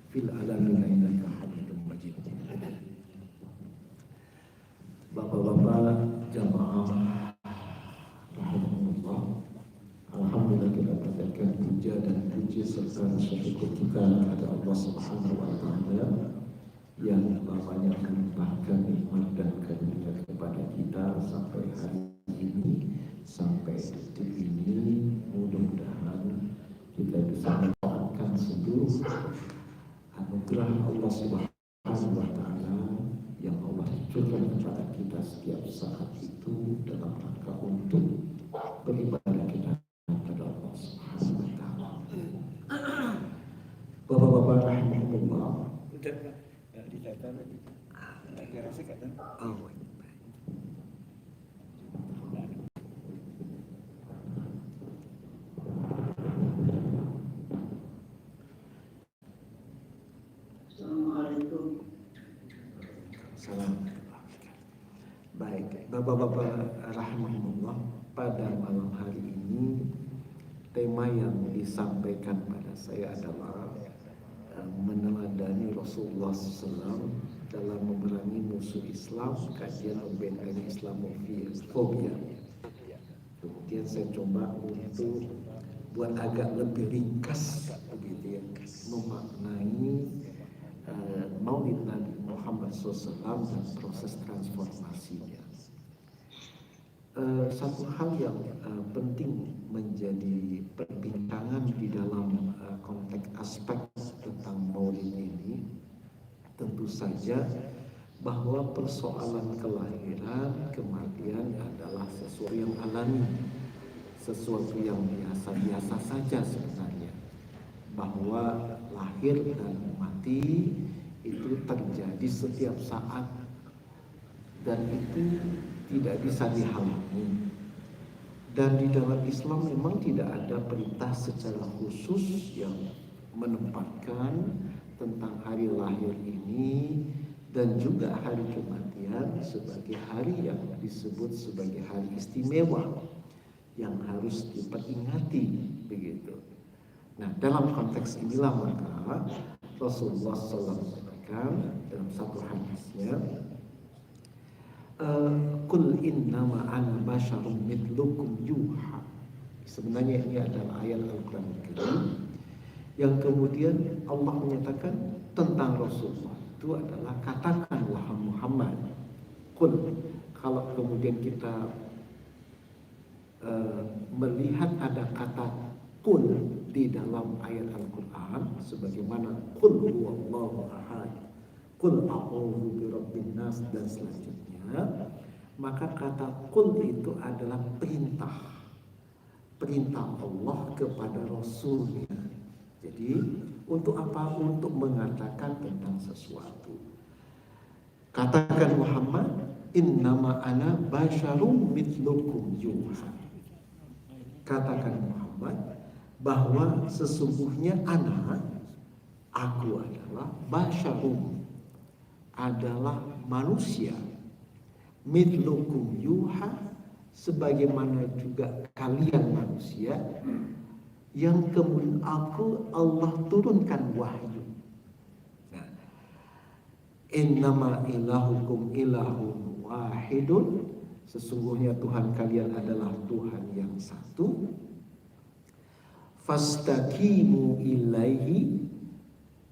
fil alamin innaka Hamidum Majid. Bapak-bapak jamaah rahimahullah, alhamdulillah kita panjatkan puja dan puji serta syukur kita kepada Allah Subhanahu wa taala yang banyak melimpahkan nikmat dan karunia kepada kita sampai hari ini, sampai detik ini. Mudah-mudahan kita bisa memanfaatkan seluruh anugerah Allah Subhanahu wa taala yang Allah berikan kepada kita setiap saat itu dalam rangka untuk beribadah kita kepada Allah Subhanahu wa taala. Bapak-bapak rahimahullah, Assalamualaikum. Salam. Baik, bapak-bapak rahimahullah, pada malam hari ini tema yang disampaikan pada saya adalah meneladani Rasulullah SAW dalam memerangi musuh Islam, kajian membentengi Islamofobia. Kemudian saya coba untuk buat agak lebih ringkas begitu ya, memaknai Maulid Nabi Muhammad SAW dan proses transformasinya. Satu hal yang penting menjadi perbincangan di dalam konteks aspek tentang Maulid ini, tentu saja bahwa persoalan kelahiran, kematian adalah sesuatu yang alami, sesuatu yang biasa-biasa saja sebenarnya. Bahwa lahir dan mati itu terjadi setiap saat dan itu tidak bisa dihalangi. Dan di dalam Islam memang tidak ada perintah secara khusus yang menempatkan tentang hari lahir ini dan juga hari kematian sebagai hari yang disebut sebagai hari istimewa yang harus diperingati begitu. Nah, dalam konteks inilah maka Rasulullah SAW sampaikan dalam satu hadisnya, Qul innama ana basyarum mithlukum yuha. Sebenarnya ini adalah ayat Al-Quran Al-Karim yang kemudian Allah menyatakan tentang Rasulullah itu adalah katakan wahai Muhammad. Qul, kalau kemudian kita melihat ada kata qul di dalam ayat Al-Quran sebagaimana qul huwallahu ahad, qul a'udzu birabbin nas dan selanjutnya, maka kata qul itu adalah perintah Allah kepada Rasulnya. Jadi untuk apa? Untuk mengatakan tentang sesuatu. Katakan Muhammad, innama ana basyarum mithlukum yuha. Katakan Muhammad bahwa sesungguhnya aku adalah basyarum, adalah manusia, mithlukum yuha, sebagaimana juga kalian manusia, yang kemudian Allah turunkan wahyu. Nah, innama ilahukum ilahun wahidun, sesungguhnya Tuhan kalian adalah Tuhan yang satu. Fastaqimu ilaihi,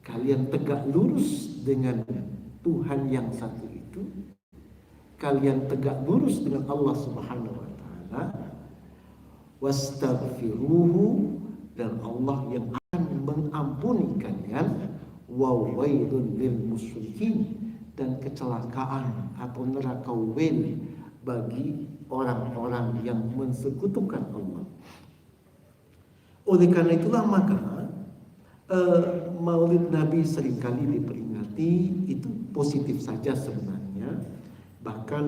kalian tegak lurus dengan Tuhan yang satu itu. Kalian tegak lurus dengan Allah Subhanahu wa taala. Wastaghfiruhu, dan Allah yang akan mengampuni kalian. Wa wailul lil musyrikin, dan kecelakaan atau neraka wail bagi orang-orang yang mensekutukan Allah. Oleh karena itulah maka Maulid Nabi seringkali diperingati itu positif saja sebenarnya. Bahkan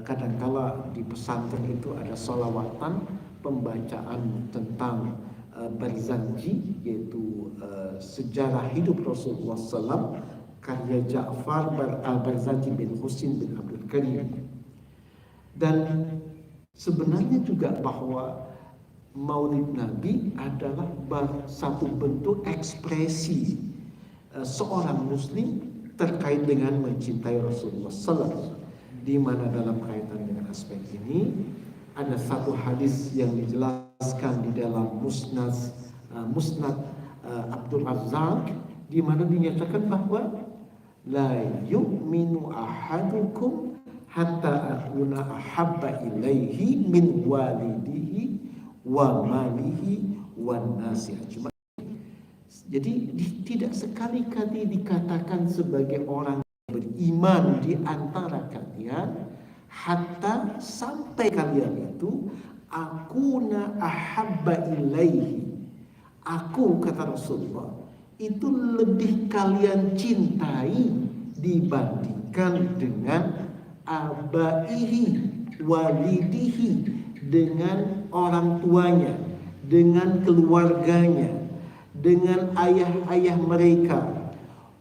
kadangkala di pesantren itu ada sholawatan, pembacaan tentang Barzanji, yaitu sejarah hidup Rasulullah SAW, karya Ja'far al-Barzanji bin Husin bin Abdul Karim. Dan sebenarnya juga bahwa Maulid Nabi adalah satu bentuk ekspresi seorang muslim terkait dengan mencintai Rasulullah SAW. Di mana dalam kaitan dengan aspek ini ada satu hadis yang dijelaskan di dalam musnad Abdul Razzaq, di mana dinyatakan bahwa la yu'minu ahadukum hatta akuna ahabba ilaihi min walidihi wa malihi wan nasi ajma'in. Jadi tidak sekali-kali dikatakan sebagai orang beriman di antara kalian hatta sampai kalian itu akuna ahabba ilaihi, aku kata Rasulullah itu lebih kalian cintai dibandingkan dengan abaihi walidihi, dengan orang tuanya, dengan keluarganya, dengan ayah-ayah mereka,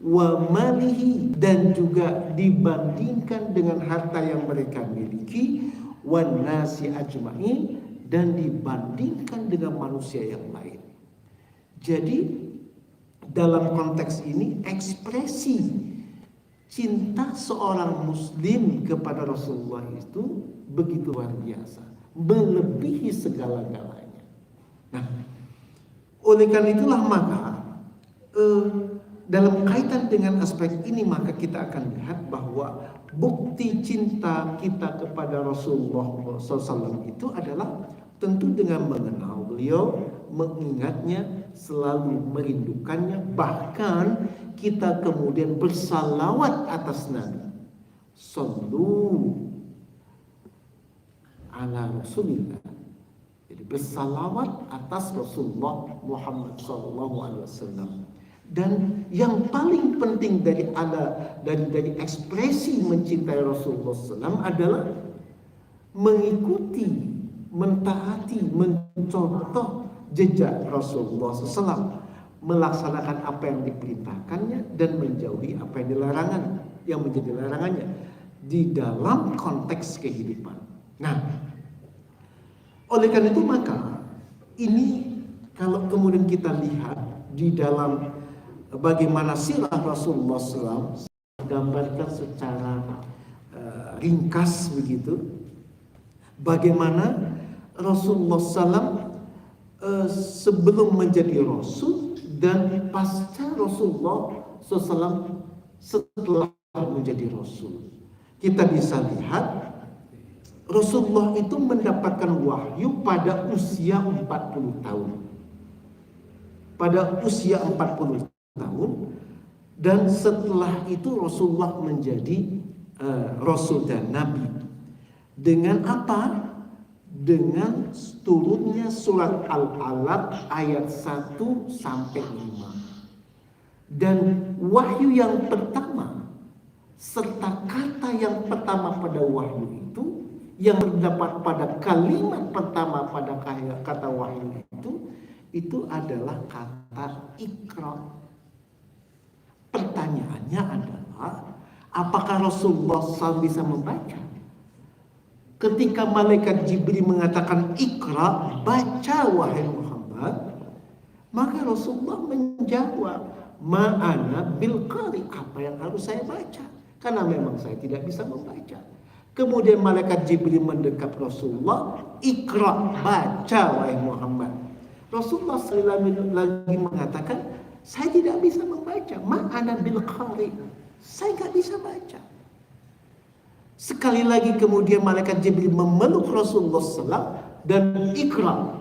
wa malihi, dan juga dibandingkan dengan harta yang mereka miliki, wan nasi ajma'in, dan dibandingkan dengan manusia yang lain. Jadi dalam konteks ini ekspresi cinta seorang muslim kepada Rasulullah itu begitu luar biasa, melebihi segala-galanya. Nah, oleh karena itulah maka dalam kaitan dengan aspek ini maka kita akan lihat bahwa bukti cinta kita kepada Rasulullah SAW itu adalah tentu dengan mengenal beliau, mengingatnya, selalu merindukannya, bahkan kita kemudian bersalawat atas Nabi. Sallu ala Rasulillah. Jadi bersalawat atas Rasulullah Muhammad SAW. Dan yang paling penting dari ekspresi mencintai Rasulullah SAW adalah mengikuti, mentaati, mencontoh jejak Rasulullah SAW, melaksanakan apa yang diperintahkannya dan menjauhi apa yang menjadi larangannya di dalam konteks kehidupan. Nah, oleh karena itu maka ini kalau kemudian kita lihat di dalam bagaimana sirah Rasulullah SAW gambarkan secara ringkas begitu, bagaimana Rasulullah SAW sebelum menjadi Rasul dan pasca Rasulullah SAW setelah menjadi Rasul. Kita bisa lihat Rasulullah itu mendapatkan wahyu pada usia 40 tahun. Pada usia 40 tahun, dan setelah itu Rasulullah menjadi Rasul dan Nabi. Dengan apa? Dengan turunnya surat Al-Alaq ayat 1 sampai 5. Dan wahyu yang pertama serta kata yang pertama pada wahyu itu, yang terdapat pada kalimat pertama pada kata wahyu itu adalah kata Iqra. Pertanyaannya adalah, apakah Rasulullah SAW bisa membaca? Ketika malaikat Jibril mengatakan Iqra, baca wahai Muhammad, maka Rasulullah menjawab, ma'ana bil qari, apa yang harus saya baca? Karena memang saya tidak bisa membaca. Kemudian malaikat Jibril mendekap Rasulullah, Iqra, baca wahai Muhammad. Rasulullah SAW lagi mengatakan, saya tidak bisa membaca, ma'ana bil qari, saya tidak bisa baca. Sekali lagi kemudian malaikat Jibril memeluk Rasulullah SAW dan Iqra,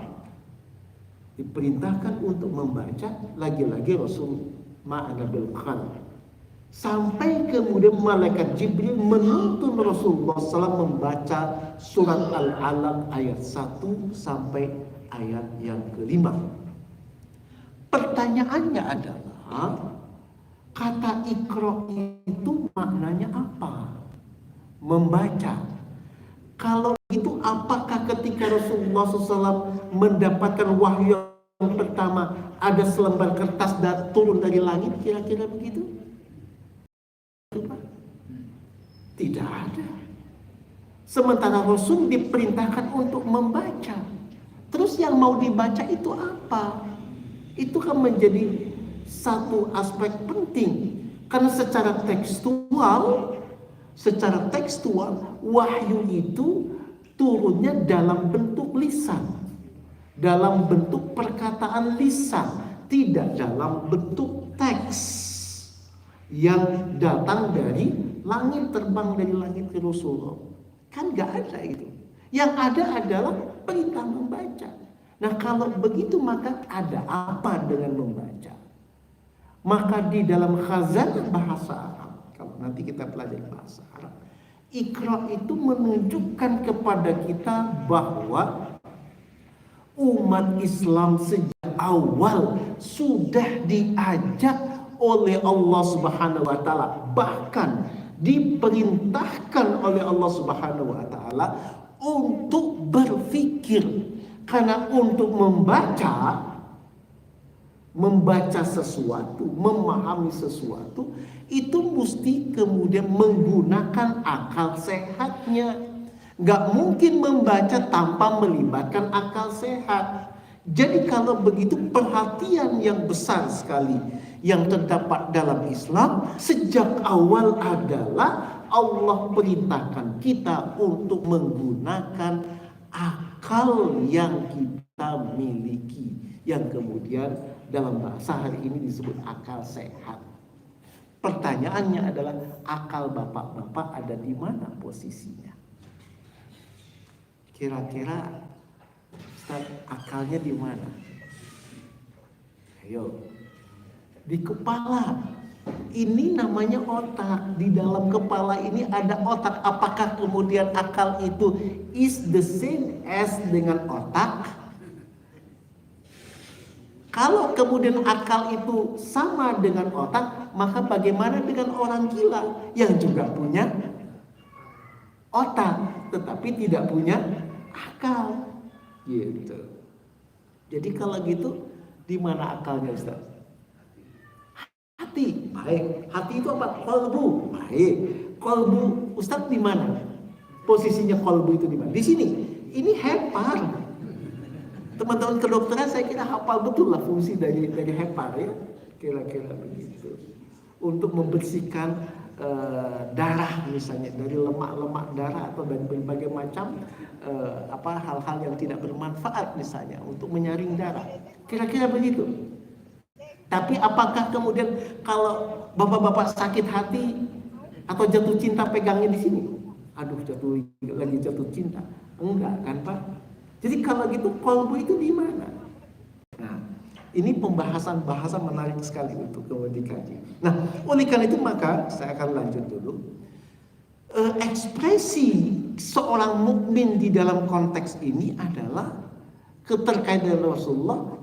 diperintahkan untuk membaca lagi-lagi Rasul ma'ana bil qari. Sampai kemudian malaikat Jibril menuntun Rasulullah SAW membaca surat Al-Alaq ayat 1 sampai ayat yang ke-5. Pertanyaannya adalah, kata Iqra itu maknanya apa? Membaca. Kalau itu, apakah ketika Rasulullah SAW mendapatkan wahyu yang pertama ada selembar kertas dan turun dari langit, kira-kira begitu? Tidak ada. Sementara Rasul diperintahkan untuk membaca. Terus yang mau dibaca itu apa? Itu kan menjadi satu aspek penting, karena secara tekstual wahyu itu turunnya dalam bentuk lisan, dalam bentuk perkataan lisan, tidak dalam bentuk teks yang datang dari langit, terbang dari langit ke Rasulullah. Kan gak ada itu. Yang ada adalah perintah membaca. Nah kalau begitu maka ada apa dengan membaca? Maka di dalam khazanah bahasa Arab, kalau nanti kita pelajari bahasa Arab, Iqra itu menunjukkan kepada kita bahwa umat Islam sejak awal sudah diajak oleh Allah Subhanahu wa taala, bahkan diperintahkan oleh Allah Subhanahu wa taala untuk berpikir. Karena untuk membaca sesuatu, memahami sesuatu, itu mesti kemudian menggunakan akal sehatnya. Gak mungkin membaca tanpa melibatkan akal sehat. Jadi kalau begitu perhatian yang besar sekali yang terdapat dalam Islam sejak awal adalah Allah perintahkan kita untuk menggunakan akal yang kita miliki, yang kemudian dalam bahasa hari ini disebut akal sehat. Pertanyaannya adalah akal bapak-bapak ada di mana posisinya? Kira-kira Ustaz, akalnya di mana? Ayo, di kepala. Ini namanya otak. Di dalam kepala ini ada otak. Apakah kemudian akal itu is the same as dengan otak? Kalau kemudian akal itu sama dengan otak, maka bagaimana dengan orang gila yang juga punya otak tetapi tidak punya akal? Gitu. Jadi kalau gitu di mana akalnya, Ustaz? Hati, baik. Hati itu apa? Kolbu, baik. Kolbu, Ustaz di mana? Posisinya kolbu itu di mana? Di sini. Ini hepar. Teman-teman kedokteran saya kira hafal betul lah fungsi dari hepar ya. Kira-kira begitu. Untuk membersihkan darah misalnya dari lemak-lemak darah atau dari berbagai macam hal-hal yang tidak bermanfaat misalnya untuk menyaring darah. Kira-kira begitu. Tapi apakah kemudian kalau bapak-bapak sakit hati atau jatuh cinta pegangnya di sini? Aduh, lagi jatuh cinta. Enggak kan Pak? Jadi kalau gitu kolbu itu di mana? Nah, ini pembahasan menarik sekali untuk kemudian dikaji. Nah, oleh karena itu maka saya akan lanjut dulu. Ekspresi seorang mukmin di dalam konteks ini adalah keterkaitan Rasulullah,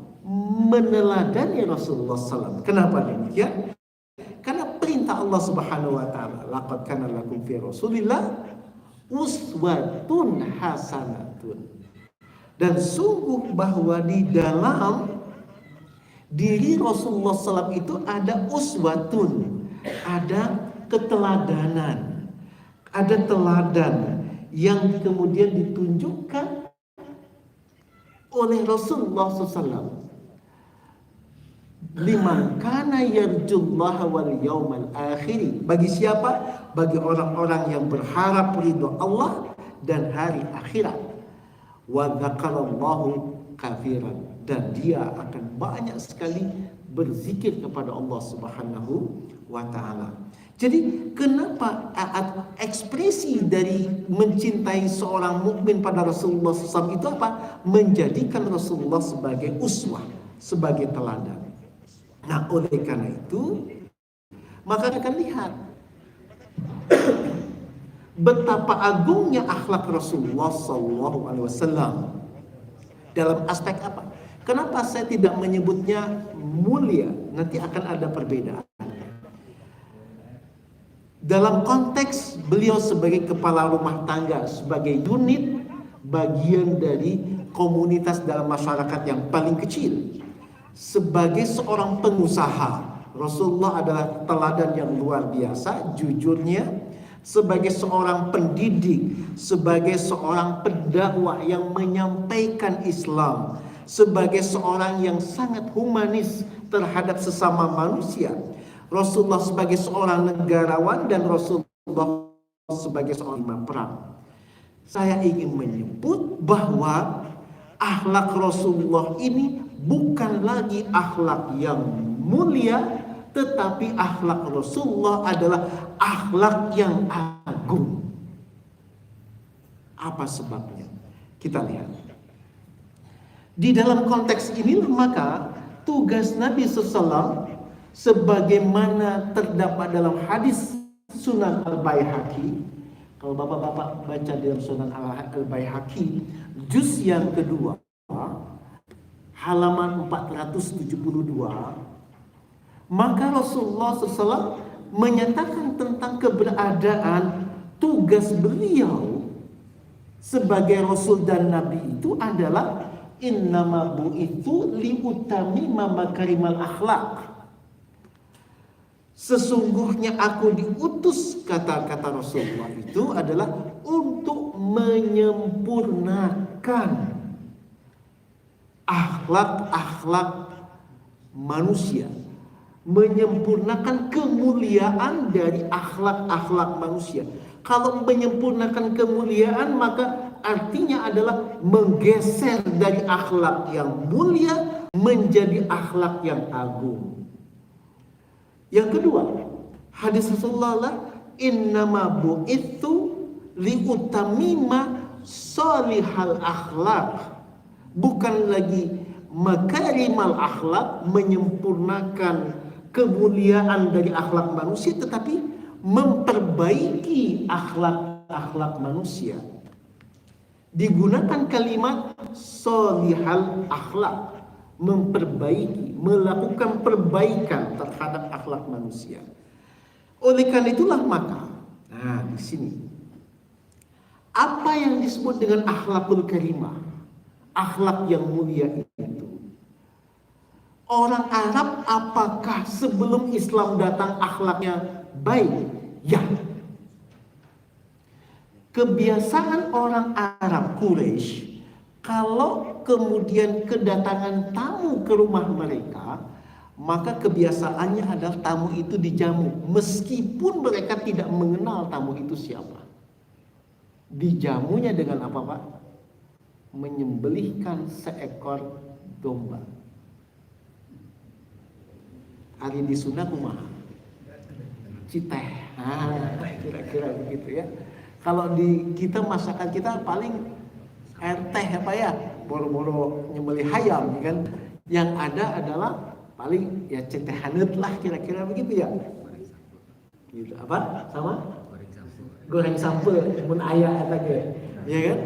meneladani Rasulullah SAW. Kenapa demikian? Karena perintah Allah Subhanahu wa taala, laqad kana lakum fi Rasulillah uswatun hasanatun. Dan sungguh bahwa di dalam diri Rasulullah SAW itu ada uswatun, ada keteladanan, ada teladan yang kemudian ditunjukkan oleh Rasulullah SAW. Liman kana yarjullaha wal yawmal akhir. Bagi siapa? Bagi orang-orang yang berharap ridho Allah dan hari akhirat. Wa dzakarallahu katsiran, dan dia akan banyak sekali berzikir kepada Allah Subhanahu wa taala. Jadi kenapa ekspresi dari mencintai seorang mukmin pada Rasulullah SAW itu apa? Menjadikan Rasulullah sebagai uswah, sebagai teladan. Nah, oleh karena itu maka akan lihat betapa agungnya akhlak Rasulullah SAW dalam aspek apa? Kenapa saya tidak menyebutnya mulia? Nanti akan ada perbedaan. Dalam konteks beliau sebagai kepala rumah tangga, sebagai unit bagian dari komunitas dalam masyarakat yang paling kecil. Sebagai seorang pengusaha, Rasulullah adalah teladan yang luar biasa, jujurnya. Sebagai seorang pendidik, sebagai seorang pendakwah yang menyampaikan Islam sebagai seorang yang sangat humanis terhadap sesama manusia, Rasulullah sebagai seorang negarawan, dan Rasulullah sebagai seorang imam perang. Saya ingin menyebut bahwa akhlak Rasulullah ini bukan lagi akhlak yang mulia, tetapi akhlak Rasulullah adalah akhlak yang agung. Apa sebabnya? Kita lihat. Di dalam konteks inilah maka tugas Nabi SAW sebagaimana terdapat dalam hadis Sunan Al-Baihaqi. Kalau bapak-bapak baca dalam Sunan Al-Baihaqi juz yang kedua halaman 472, maka Rasulullah SAW menyatakan tentang keberadaan tugas beliau sebagai Rasul dan Nabi itu adalah innama bu'itsu liutamima makarimal akhlak. Sesungguhnya aku diutus, kata-kata Rasulullah itu adalah untuk menyempurnakan akhlak-akhlak manusia, menyempurnakan kemuliaan dari akhlak-akhlak manusia. Kalau menyempurnakan kemuliaan, maka artinya adalah menggeser dari akhlak yang mulia menjadi akhlak yang agung. Yang kedua, hadis Rasulullah, innama bu'itsu liutamima salihal akhlak. Bukan lagi makarimal akhlak, menyempurnakan kemuliaan dari akhlak manusia, tetapi memperbaiki akhlak-akhlak manusia. Digunakan kalimat salihal akhlak, memperbaiki, melakukan perbaikan terhadap akhlak manusia. Oleh karena itulah maka, di sini apa yang disebut dengan akhlakul karimah, akhlak yang mulia itu. Orang Arab apakah sebelum Islam datang akhlaknya baik? Ya. Kebiasaan orang Arab Quraisy, kalau kemudian kedatangan tamu ke rumah mereka, maka kebiasaannya adalah tamu itu dijamu, meskipun mereka tidak mengenal tamu itu siapa. Dijamunya dengan apa, Pak? Menyembelihkan seekor domba. Hari di Sunda kumaha? Citeh. Kira-kira begitu ya. Kalau di kita masakan kita paling air teh apa ya? Boro-boro nyembelih hayam kan. Yang ada adalah paling ya citeh haneut lah, kira-kira begitu ya. Gitu. Apa? Sama? Goreng sampe mun aya eta ge. Ya kan?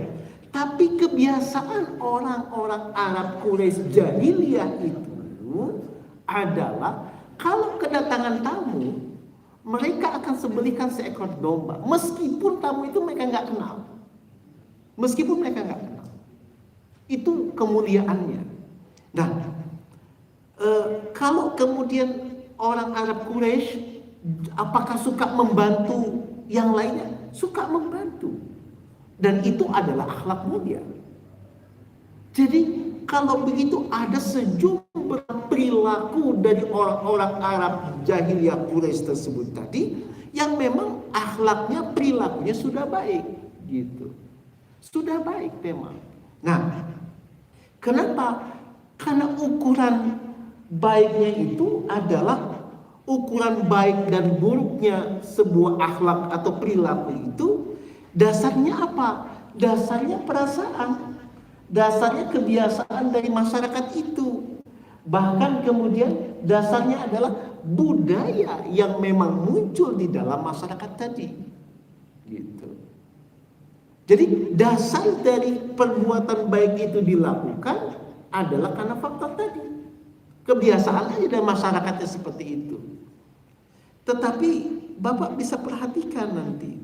Tapi kebiasaan orang-orang Arab Quraisy jahiliyah itu adalah kalau kedatangan tamu, mereka akan sembelihkan seekor domba, meskipun tamu itu mereka nggak kenal. Meskipun mereka nggak kenal. Itu kemuliaannya. Nah, kalau kemudian orang Arab Quraisy apakah suka membantu yang lainnya? Suka membantu. Dan itu adalah akhlak mulia. Jadi kalau begitu ada sejumlah perilaku dari orang-orang Arab jahiliyah Quraisy tersebut tadi yang memang akhlaknya, perilakunya sudah baik, gitu. Sudah baik memang. Nah, kenapa? Karena ukuran baiknya itu adalah ukuran baik dan buruknya sebuah akhlak atau perilaku itu dasarnya apa? Dasarnya perasaan. Dasarnya kebiasaan dari masyarakat itu. Bahkan kemudian dasarnya adalah budaya yang memang muncul di dalam masyarakat tadi. Gitu. Jadi dasar dari perbuatan baik itu dilakukan adalah karena faktor tadi. Kebiasaan aja dari masyarakatnya seperti itu. Tetapi Bapak bisa perhatikan nanti.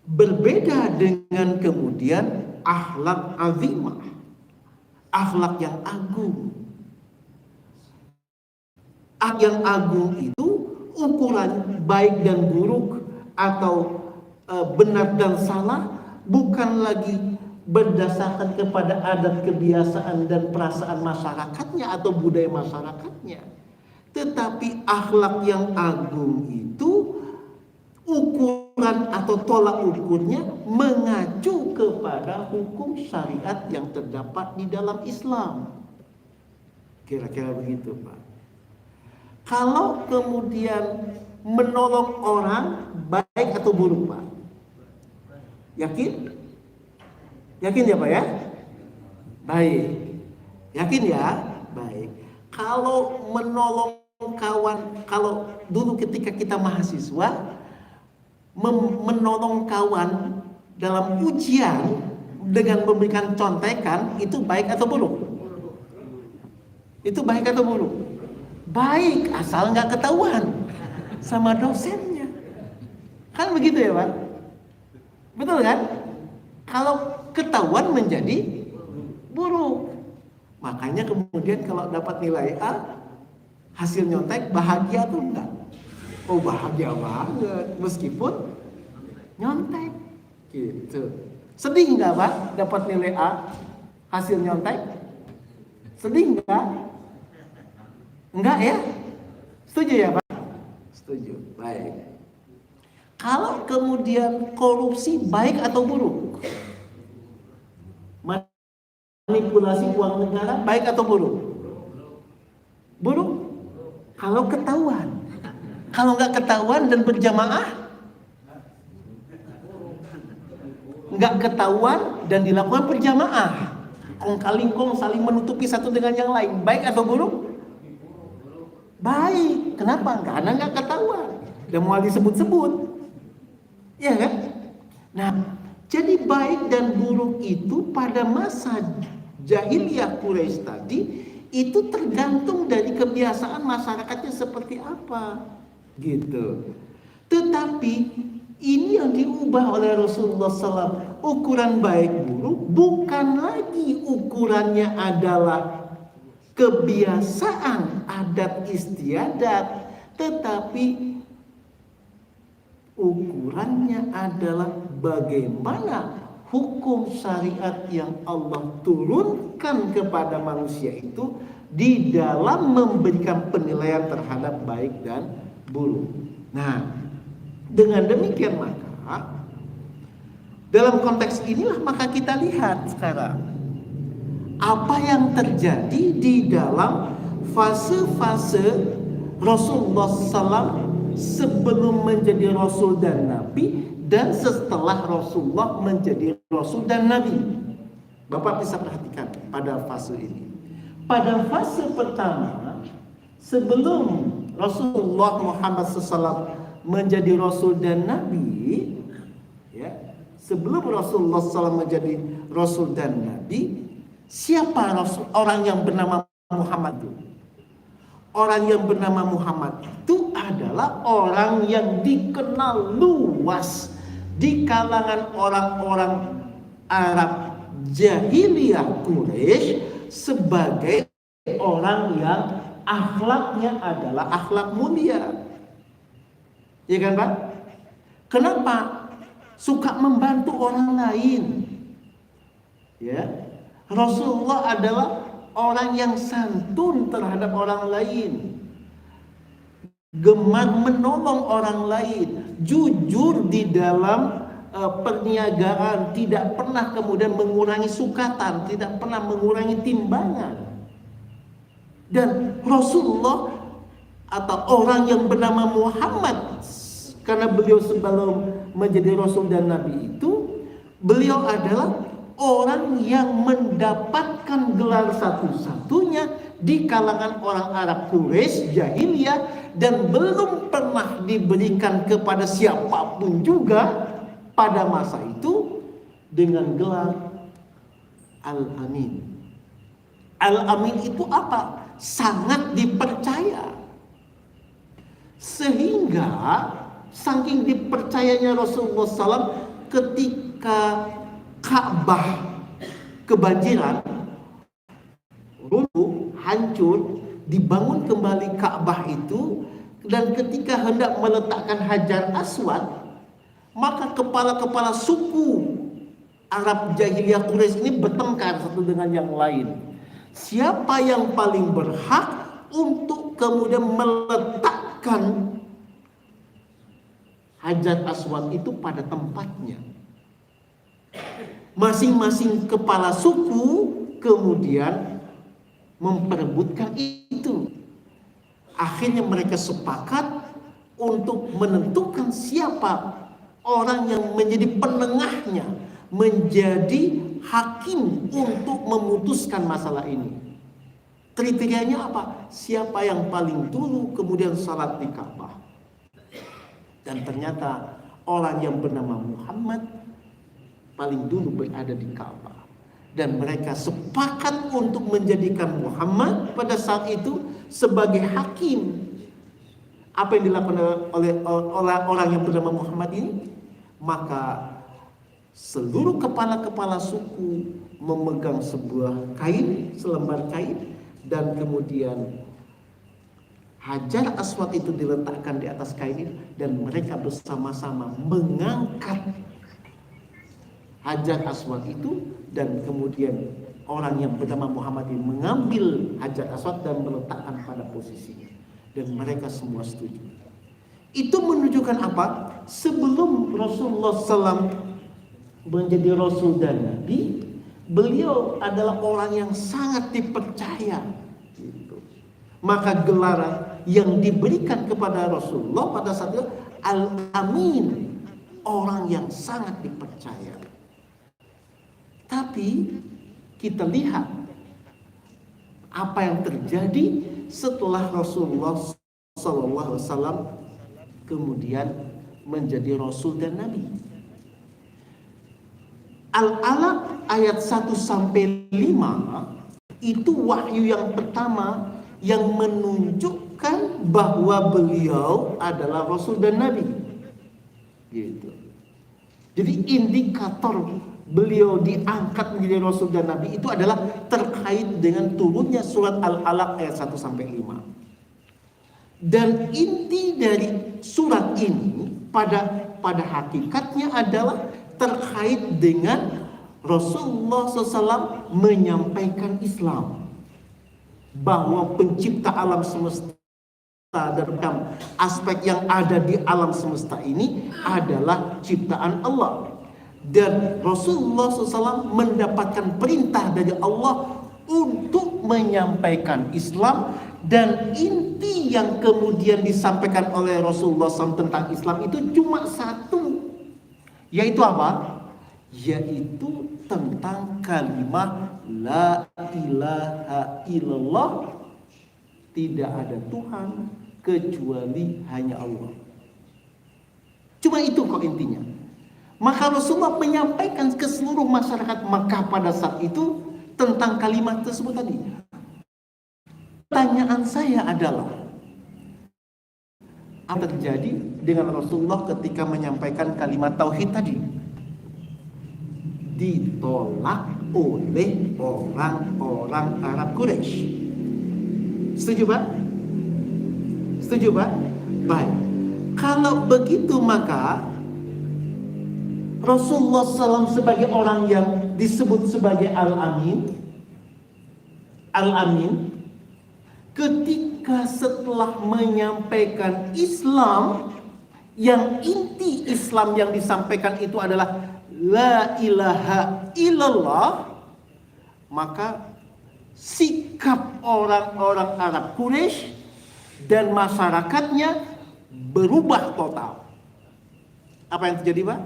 Berbeda dengan kemudian akhlak azimah, akhlak yang agung. Akhlak yang agung itu ukuran baik dan buruk atau benar dan salah bukan lagi berdasarkan kepada adat kebiasaan dan perasaan masyarakatnya atau budaya masyarakatnya. Tetapi akhlak yang agung itu ukuran atau tolak ukurnya mengacu kepada hukum syariat yang terdapat di dalam Islam. Kira-kira begitu, Pak. Kalau kemudian menolong orang baik atau buruk, Pak? Yakin? Yakin ya, Pak ya? Baik. Yakin ya? Baik. Kalau menolong kawan, kalau dulu ketika kita mahasiswa menolong kawan dalam ujian dengan memberikan contekan, itu baik atau buruk? Itu baik atau buruk? Baik, asal nggak ketahuan sama dosennya. Kan begitu ya, Pak? Betul kan? Kalau ketahuan menjadi buruk. Makanya kemudian kalau dapat nilai A, hasil nyontek bahagia tuh enggak? Oh, bahagia banget meskipun nyontek gitu. Sedih enggak, Pak, dapat nilai A hasil nyontek? Sedih enggak? Enggak ya? Setuju ya, Pak? Setuju. Baik. Kalau kemudian korupsi baik atau buruk? Manipulasi uang negara baik atau buruk? Buruk. Kalau ketahuan. Kalau nggak ketahuan dan berjamaah, nggak ketahuan dan dilakukan berjamaah, kong kaling kong saling menutupi satu dengan yang lain, baik atau buruk? Baik. Kenapa? Karena nggak ketahuan dan mau disebut-sebut, ya kan? Nah, jadi baik dan buruk itu pada masa jahiliyah Quraisy tadi itu tergantung dari kebiasaan masyarakatnya seperti apa, gitu. Tetapi ini yang diubah oleh Rasulullah SAW. Ukuran baik buruk bukan lagi ukurannya adalah kebiasaan adat istiadat, tetapi ukurannya adalah bagaimana hukum syariat yang Allah turunkan kepada manusia itu di dalam memberikan penilaian terhadap baik dan buruk. Nah, dengan demikian maka dalam konteks inilah maka kita lihat sekarang apa yang terjadi di dalam fase-fase Rasulullah SAW sebelum menjadi Rasul dan Nabi dan setelah Rasulullah menjadi Rasul dan Nabi. Bapak bisa perhatikan pada fase ini. Pada fase pertama, sebelum Rasulullah Muhammad SAW menjadi Rasul dan Nabi, ya, sebelum Rasulullah SAW menjadi Rasul dan Nabi, siapa orang yang bernama Muhammad itu? Orang yang bernama Muhammad itu adalah orang yang dikenal luas di kalangan orang-orang Arab jahiliyah Quraisy sebagai orang yang akhlaknya adalah akhlak mulia. Ya kan, Pak? Kenapa? Suka membantu orang lain. Ya. Rasulullah adalah orang yang santun terhadap orang lain, gemar menolong orang lain, jujur di dalam perniagaan, tidak pernah kemudian mengurangi sukatan, tidak pernah mengurangi timbangan. Dan Rasulullah atau orang yang bernama Muhammad, karena beliau sebelum menjadi Rasul dan Nabi itu, beliau adalah orang yang mendapatkan gelar satu-satunya di kalangan orang Arab Quraisy jahiliyah dan belum pernah diberikan kepada siapapun juga pada masa itu dengan gelar Al-Amin. Al-Amin itu apa? Sangat dipercaya. Sehingga saking dipercayanya Rasulullah SAW ketika Ka'bah kebanjiran, runtuh, hancur, dibangun kembali Ka'bah itu, dan ketika hendak meletakkan Hajar Aswad, maka kepala-kepala suku Arab jahiliyah Quraisy ini bertengkar satu dengan yang lain. Siapa yang paling berhak untuk kemudian meletakkan Hajar Aswad itu pada tempatnya. Masing-masing kepala suku kemudian memperebutkan itu. Akhirnya mereka sepakat untuk menentukan siapa orang yang menjadi penengahnya, menjadi hakim untuk memutuskan masalah ini. Kriterianya apa? Siapa yang paling dulu kemudian salat di Ka'bah. Dan ternyata orang yang bernama Muhammad paling dulu berada di Ka'bah. Dan mereka sepakat untuk menjadikan Muhammad pada saat itu sebagai hakim. Apa yang dilakukan oleh orang yang bernama Muhammad ini? Maka seluruh kepala-kepala suku memegang sebuah kain, selembar kain, dan kemudian Hajar Aswad itu diletakkan di atas kain itu, dan mereka bersama-sama mengangkat Hajar Aswad itu, dan kemudian orang yang bernama Muhammad ini mengambil Hajar Aswad dan meletakkan pada posisinya, dan mereka semua setuju. Itu menunjukkan apa? Sebelum Rasulullah SAW menjadi Rasul dan Nabi, beliau adalah orang yang sangat dipercaya. Maka gelar yang diberikan kepada Rasulullah pada saat itu Al-Amin, orang yang sangat dipercaya. Tapi kita lihat apa yang terjadi setelah Rasulullah SAW kemudian menjadi Rasul dan Nabi. Al-Alaq ayat 1-5 itu wahyu yang pertama yang menunjukkan bahwa beliau adalah Rasul dan Nabi. Gitu. Jadi indikator beliau diangkat menjadi Rasul dan Nabi itu adalah terkait dengan turunnya surat Al-Alaq ayat 1-5. Dan inti dari surat ini pada hakikatnya adalah terkait dengan Rasulullah SAW menyampaikan Islam, bahwa pencipta alam semesta dan aspek yang ada di alam semesta ini adalah ciptaan Allah. Dan Rasulullah SAW mendapatkan perintah dari Allah untuk menyampaikan Islam, dan inti yang kemudian disampaikan oleh Rasulullah SAW tentang Islam itu cuma satu, yaitu apa? Yaitu tentang kalimat La ilaha illallah, tidak ada Tuhan kecuali hanya Allah. Cuma itu kok intinya. Maka Rasulullah menyampaikan ke seluruh masyarakat Makkah pada saat itu tentang kalimat tersebut tadi. Pertanyaan saya adalah, apa terjadi dengan Rasulullah ketika menyampaikan kalimat tauhid tadi? Ditolak oleh orang-orang Arab Quraisy. Setuju Pak? Setuju Pak? Baik. Kalau begitu maka Rasulullah SAW sebagai orang yang disebut sebagai Al-Amin, ketika setelah menyampaikan Islam, yang inti Islam yang disampaikan itu adalah La ilaha illallah, maka sikap orang-orang Arab Quraisy dan masyarakatnya berubah total. Apa yang terjadi Pak?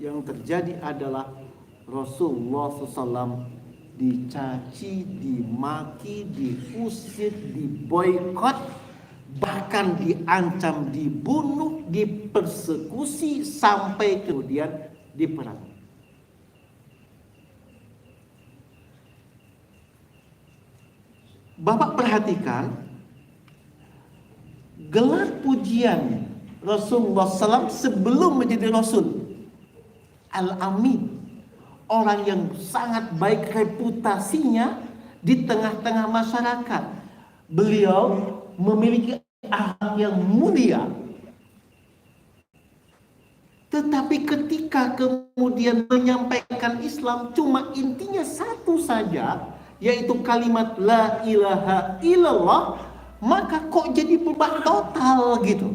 Yang terjadi adalah Rasulullah SAW dicaci, dimaki, diusir, diboikot, bahkan diancam dibunuh, dipersekusi, sampai kemudian diperangi. Bapak perhatikan gelar pujian Rasulullah SAW sebelum menjadi Rasul, Al-Amin, orang yang sangat baik reputasinya di tengah-tengah masyarakat. Beliau memiliki akhlak yang mulia. Tetapi ketika kemudian menyampaikan Islam cuma intinya satu saja, yaitu kalimat la ilaha illallah, maka kok jadi berubah total gitu.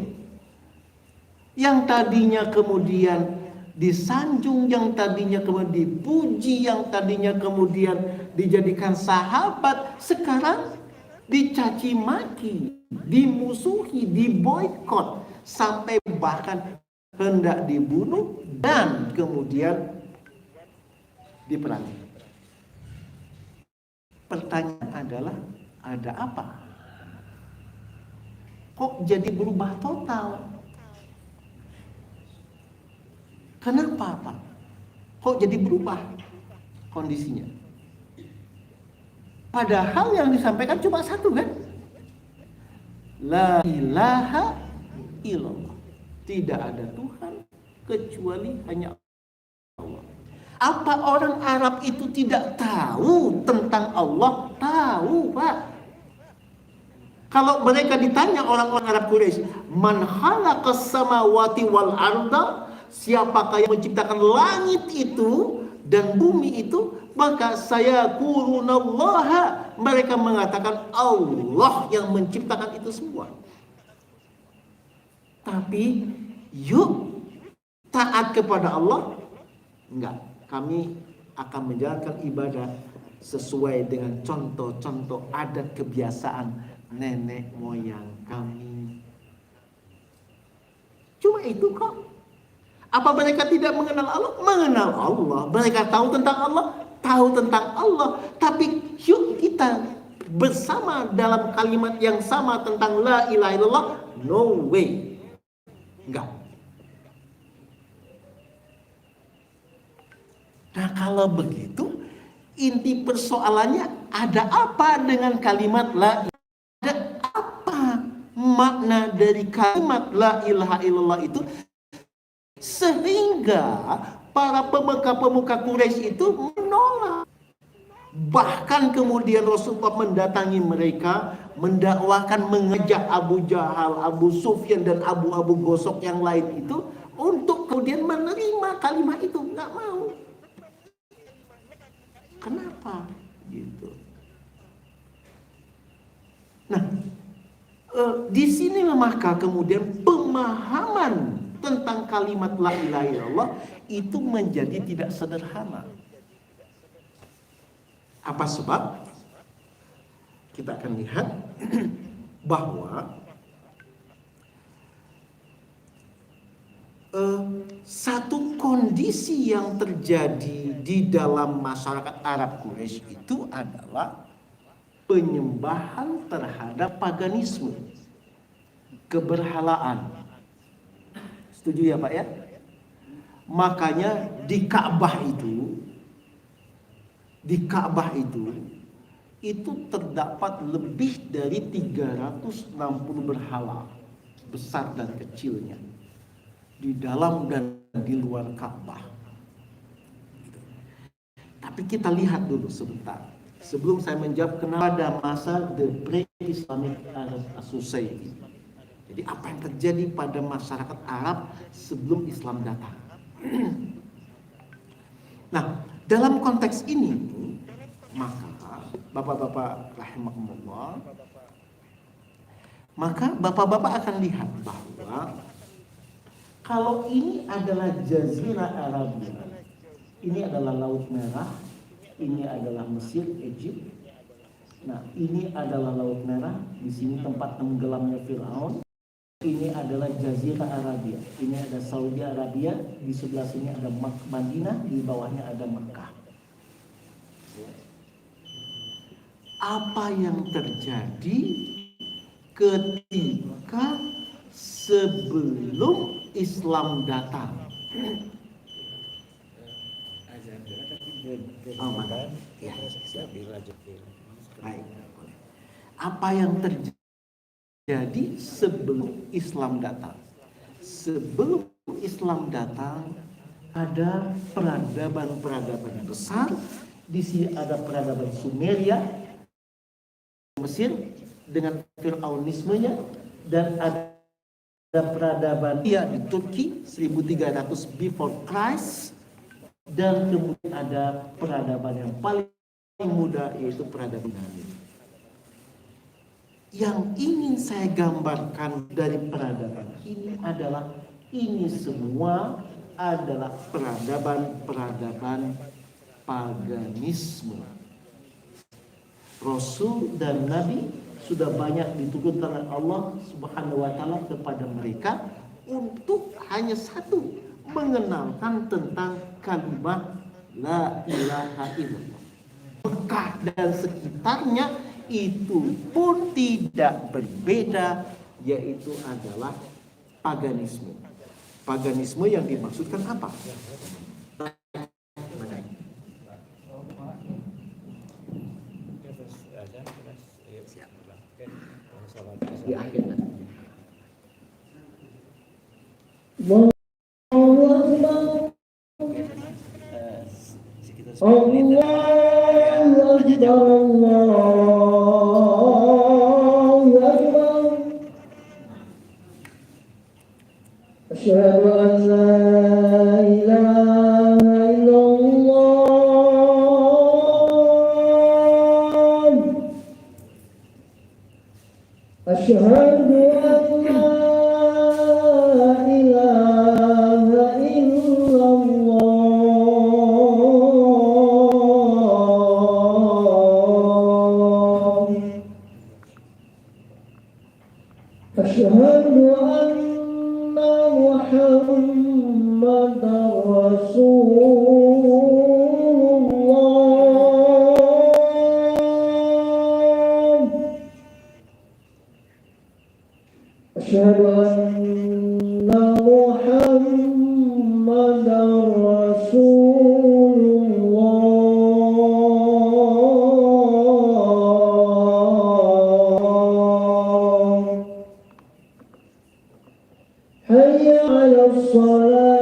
Yang tadinya kemudian disanjung, yang tadinya kemudian dipuji, yang tadinya kemudian dijadikan sahabat, sekarang dicaci maki, dimusuhi, diboikot, sampai bahkan hendak dibunuh dan kemudian diperangi. Pertanyaan adalah, ada apa? Kok jadi berubah total? Kenapa, Pak? Kok jadi berubah kondisinya? Padahal yang disampaikan cuma satu kan? La ilaha illallah. Tidak ada Tuhan kecuali hanya Allah. Apa orang Arab itu tidak tahu tentang Allah? Tahu, Pak. Kalau mereka ditanya orang-orang Arab Quraisy, man khalaqas samawati wal arda, siapakah yang menciptakan langit itu dan bumi itu? Maka saya qurunallaha, mereka mengatakan Allah yang menciptakan itu semua. Tapi yuk taat kepada Allah? Enggak, kami akan menjalankan ibadah sesuai dengan contoh-contoh adat kebiasaan nenek moyang kami. Cuma itu kok. Apa mereka tidak mengenal Allah? Mengenal Allah. Mereka tahu tentang Allah? Tahu tentang Allah. Tapi yuk kita bersama dalam kalimat yang sama tentang la ilaha illallah? No way. Enggak. Nah kalau begitu, inti persoalannya ada apa dengan kalimat la ilaha illallah? Ada apa makna dari kalimat la ilaha illallah itu? Sehingga para pemuka-pemuka Quraisy itu menolak. Bahkan kemudian Rasulullah mendatangi mereka, mendakwakan, mengajak Abu Jahal, Abu Sufyan dan Abu Gosok yang lain itu untuk kemudian menerima kalimat itu. Nggak mau. Kenapa? Gitu. Nah, disinilah maka kemudian pemahaman tentang kalimat la ilaha illallah itu menjadi tidak sederhana. Apa sebab? Kita akan lihat bahwa satu kondisi yang terjadi di dalam masyarakat Arab Quraisy itu adalah penyembahan terhadap paganisme, keberhalaan. Setuju ya Pak ya? Makanya di Ka'bah itu terdapat lebih dari 360 berhala besar dan kecilnya di dalam dan di luar Ka'bah. Tapi kita lihat dulu sebentar sebelum saya menjawab kenapa pada masa the pre-Islamic Arab Society. Jadi apa yang terjadi pada masyarakat Arab sebelum Islam datang? Nah, dalam konteks ini maka bapak-bapak rahimahumullah, maka bapak-bapak akan lihat bahwa kalau ini adalah Jazirah Arabia, ini adalah Laut Merah, ini adalah Mesir, Egypt. Nah, ini adalah Laut Merah, di sini tempat tenggelamnya Firaun. Ini adalah Jazirah Arabia. Ini ada Saudi Arabia, di sebelah sini ada Madinah, di bawahnya ada Mekah. Apa yang terjadi ketika sebelum Islam datang? Ya. Baik. Apa yang terjadi sebelum Islam datang? Sebelum Islam datang ada peradaban-peradaban besar. Di sini ada peradaban Sumeria, Mesir dengan Fir'aunismenya, dan ada peradaban di Turki 1300 before Christ, dan kemudian ada peradaban yang paling muda yaitu peradaban Yunani. Yang ingin saya gambarkan dari peradaban ini adalah ini semua adalah peradaban paganisme. Rasul dan Nabi sudah banyak diturunkan oleh Allah Subhanahu wa taala kepada mereka untuk hanya satu, mengenalkan tentang kalimat la ilaha illallah. Mekah dan sekitarnya itu pun tidak berbeda, yaitu adalah paganisme. Paganisme yang dimaksudkan apa? Di akhir nanti. Asyhadu an la ilaha illallah. Asyhadu an la ilaha illallah. Asyhadu anna Muhammadar Rasulullah. Asyhadu anna Muhammadar Rasulullah. Hayya 'alas shalah.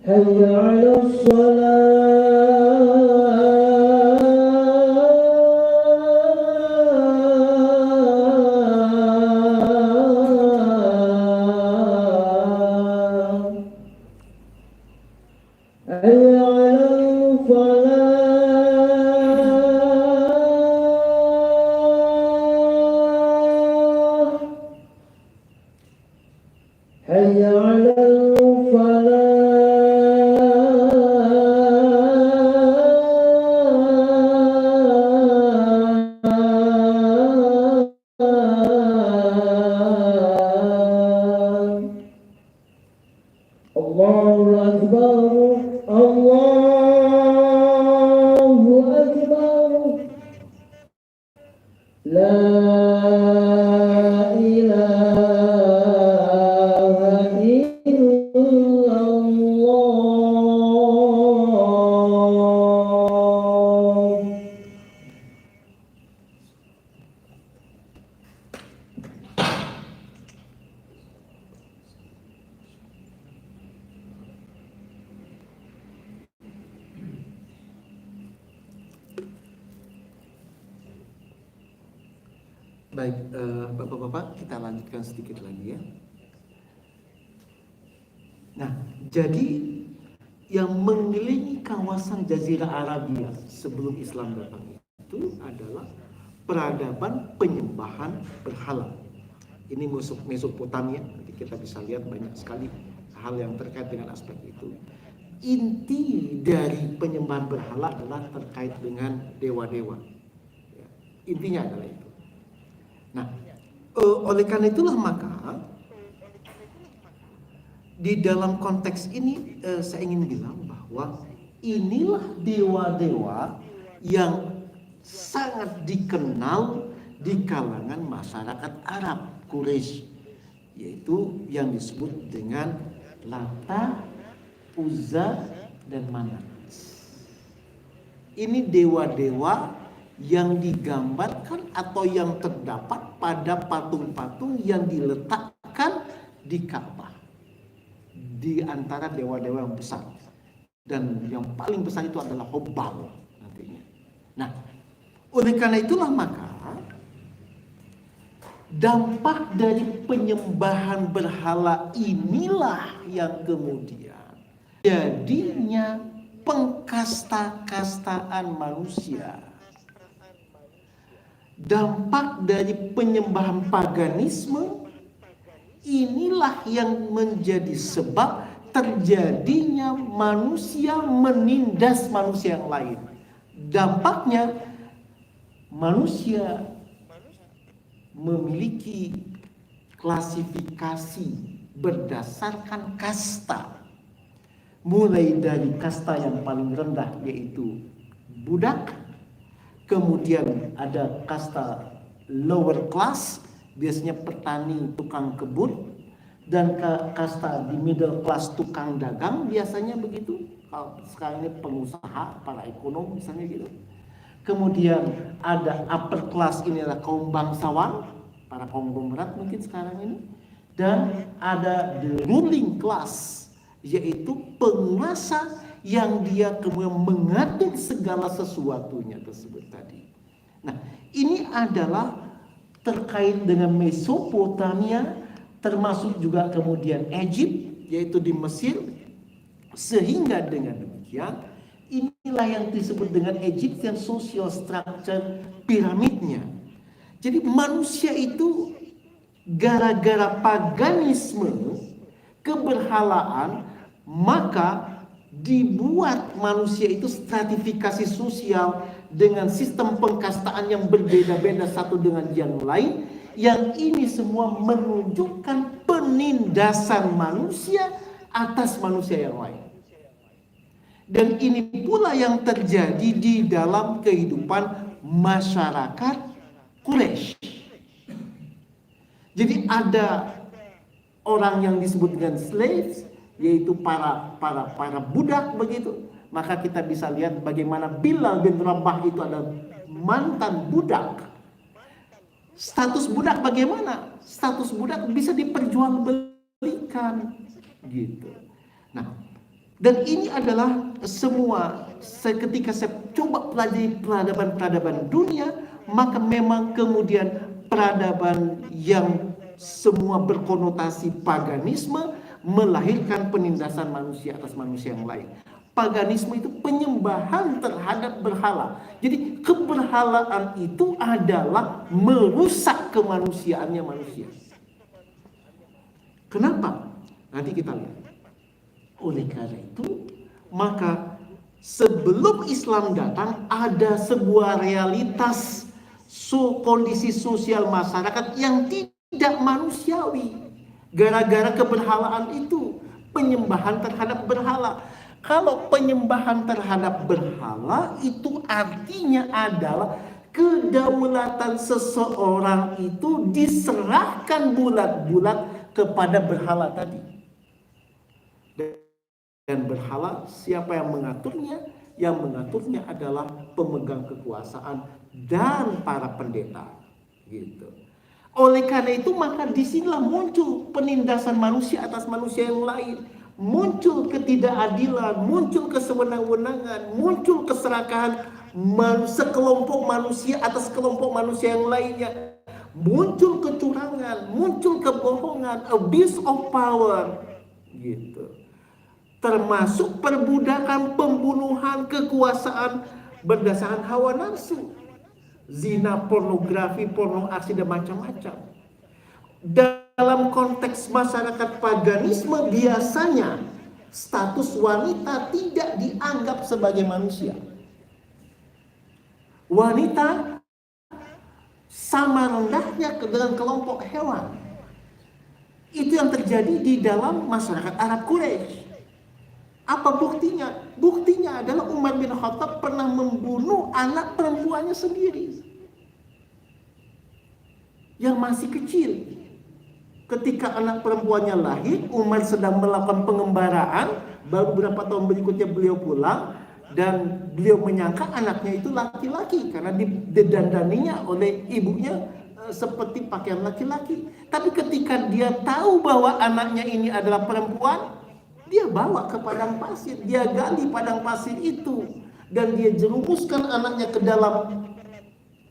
Hayya 'alas shalah. Hayya 'alal falah. Hayya 'alal falah. Allahu Akbar, Allahu Akbar. La ilaha illallah. Baik, Bapak-bapak, kita lanjutkan sedikit lagi ya. Nah, jadi yang mengelilingi kawasan Jazirah Arabia sebelum Islam datang itu adalah peradaban penyembahan berhala. Ini Mesopotamia, nanti kita bisa lihat banyak sekali hal yang terkait dengan aspek itu. Inti dari penyembahan berhala adalah terkait dengan dewa-dewa. Ya, intinya adalah itu. Nah, oleh karena itulah maka di dalam konteks ini saya ingin bilang bahwa inilah dewa-dewa yang sangat dikenal di kalangan masyarakat Arab Quraisy, yaitu yang disebut dengan Lata, Uzza, dan Manat. Ini dewa-dewa yang digambarkan atau yang terdapat pada patung-patung yang diletakkan di Ka'bah, di antara dewa-dewa yang besar. dan yang paling besar itu adalah Hubal nantinya. Nah, oleh karena itulah maka dampak dari penyembahan berhala inilah yang kemudian jadinya pengkasta-kastaan manusia. Dampak dari penyembahan paganisme inilah yang menjadi sebab terjadinya manusia menindas manusia yang lain. Dampaknya manusia memiliki klasifikasi berdasarkan kasta. Mulai dari kasta yang paling rendah yaitu budak, kemudian ada kasta lower class, biasanya petani, tukang kebun, dan kasta di middle class, tukang dagang, biasanya begitu. Kalau sekarang ini pengusaha, para ekonom misalnya gitu. Kemudian ada upper class, ini adalah kaum bangsawan, para konglomerat mungkin sekarang ini. Dan ada the ruling class, yaitu penguasa yang dia kemudian mengatur segala sesuatunya tersebut tadi. Nah, ini adalah terkait dengan Mesopotamia, termasuk juga kemudian Egypt, yaitu di Mesir. Sehingga dengan demikian, inilah yang disebut dengan Egyptian social structure piramidnya. Jadi manusia itu gara-gara paganisme, keberhalaan, maka dibuat manusia itu stratifikasi sosial dengan sistem pengkastaan yang berbeda-beda satu dengan yang lain, yang ini semua menunjukkan penindasan manusia atas manusia yang lain. Dan ini pula yang terjadi di dalam kehidupan masyarakat Quraisy. Jadi ada orang yang disebut dengan slaves, yaitu para budak begitu. Maka kita bisa lihat bagaimana Bilal bin Rabah itu adalah mantan budak. Status budak bagaimana? Status budak bisa diperjualbelikan gitu. Nah, dan ini adalah semua ketika saya coba pelajari peradaban-peradaban dunia, maka memang kemudian peradaban yang semua berkonotasi paganisme melahirkan penindasan manusia atas manusia yang lain. Paganisme itu penyembahan terhadap berhala. Jadi keberhalaan itu adalah merusak kemanusiaannya manusia. Kenapa? Nanti kita lihat. Oleh karena itu, maka sebelum Islam datang ada sebuah realitas kondisi sosial masyarakat yang tidak manusiawi. Gara-gara keberhalaan itu, penyembahan terhadap berhala. Kalau penyembahan terhadap berhala itu artinya adalah kedaulatan seseorang itu diserahkan bulat-bulat kepada berhala tadi. Dan berhala siapa yang mengaturnya? Yang mengaturnya adalah pemegang kekuasaan dan para pendeta. Gitu. Oleh karena itu maka disinilah muncul penindasan manusia atas manusia yang lain. Muncul ketidakadilan, muncul kesewenang-wenangan, muncul keserakahan sekelompok manusia atas kelompok manusia yang lainnya. Muncul kecurangan, muncul kebohongan, abuse of power. Gitu. Termasuk perbudakan, pembunuhan, kekuasaan berdasarkan hawa nafsu. Zina, pornografi, porno aksi dan macam-macam. Dalam konteks masyarakat paganisme biasanya status wanita tidak dianggap sebagai manusia. Wanita sama rendahnya dengan kelompok hewan. Itu yang terjadi di dalam masyarakat Arab Quraisy. Apa buktinya? Buktinya adalah Umar bin Khattab pernah membunuh anak perempuannya sendiri yang masih kecil. Ketika anak perempuannya lahir, Umar sedang melakukan pengembaraan. Baru beberapa tahun berikutnya beliau pulang dan beliau menyangka anaknya itu laki-laki karena didandaninya oleh ibunya seperti pakaian laki-laki. Tapi ketika dia tahu bahwa anaknya ini adalah perempuan, Dia bawa ke padang pasir, dia gali padang pasir itu, dan dia jerumuskan anaknya ke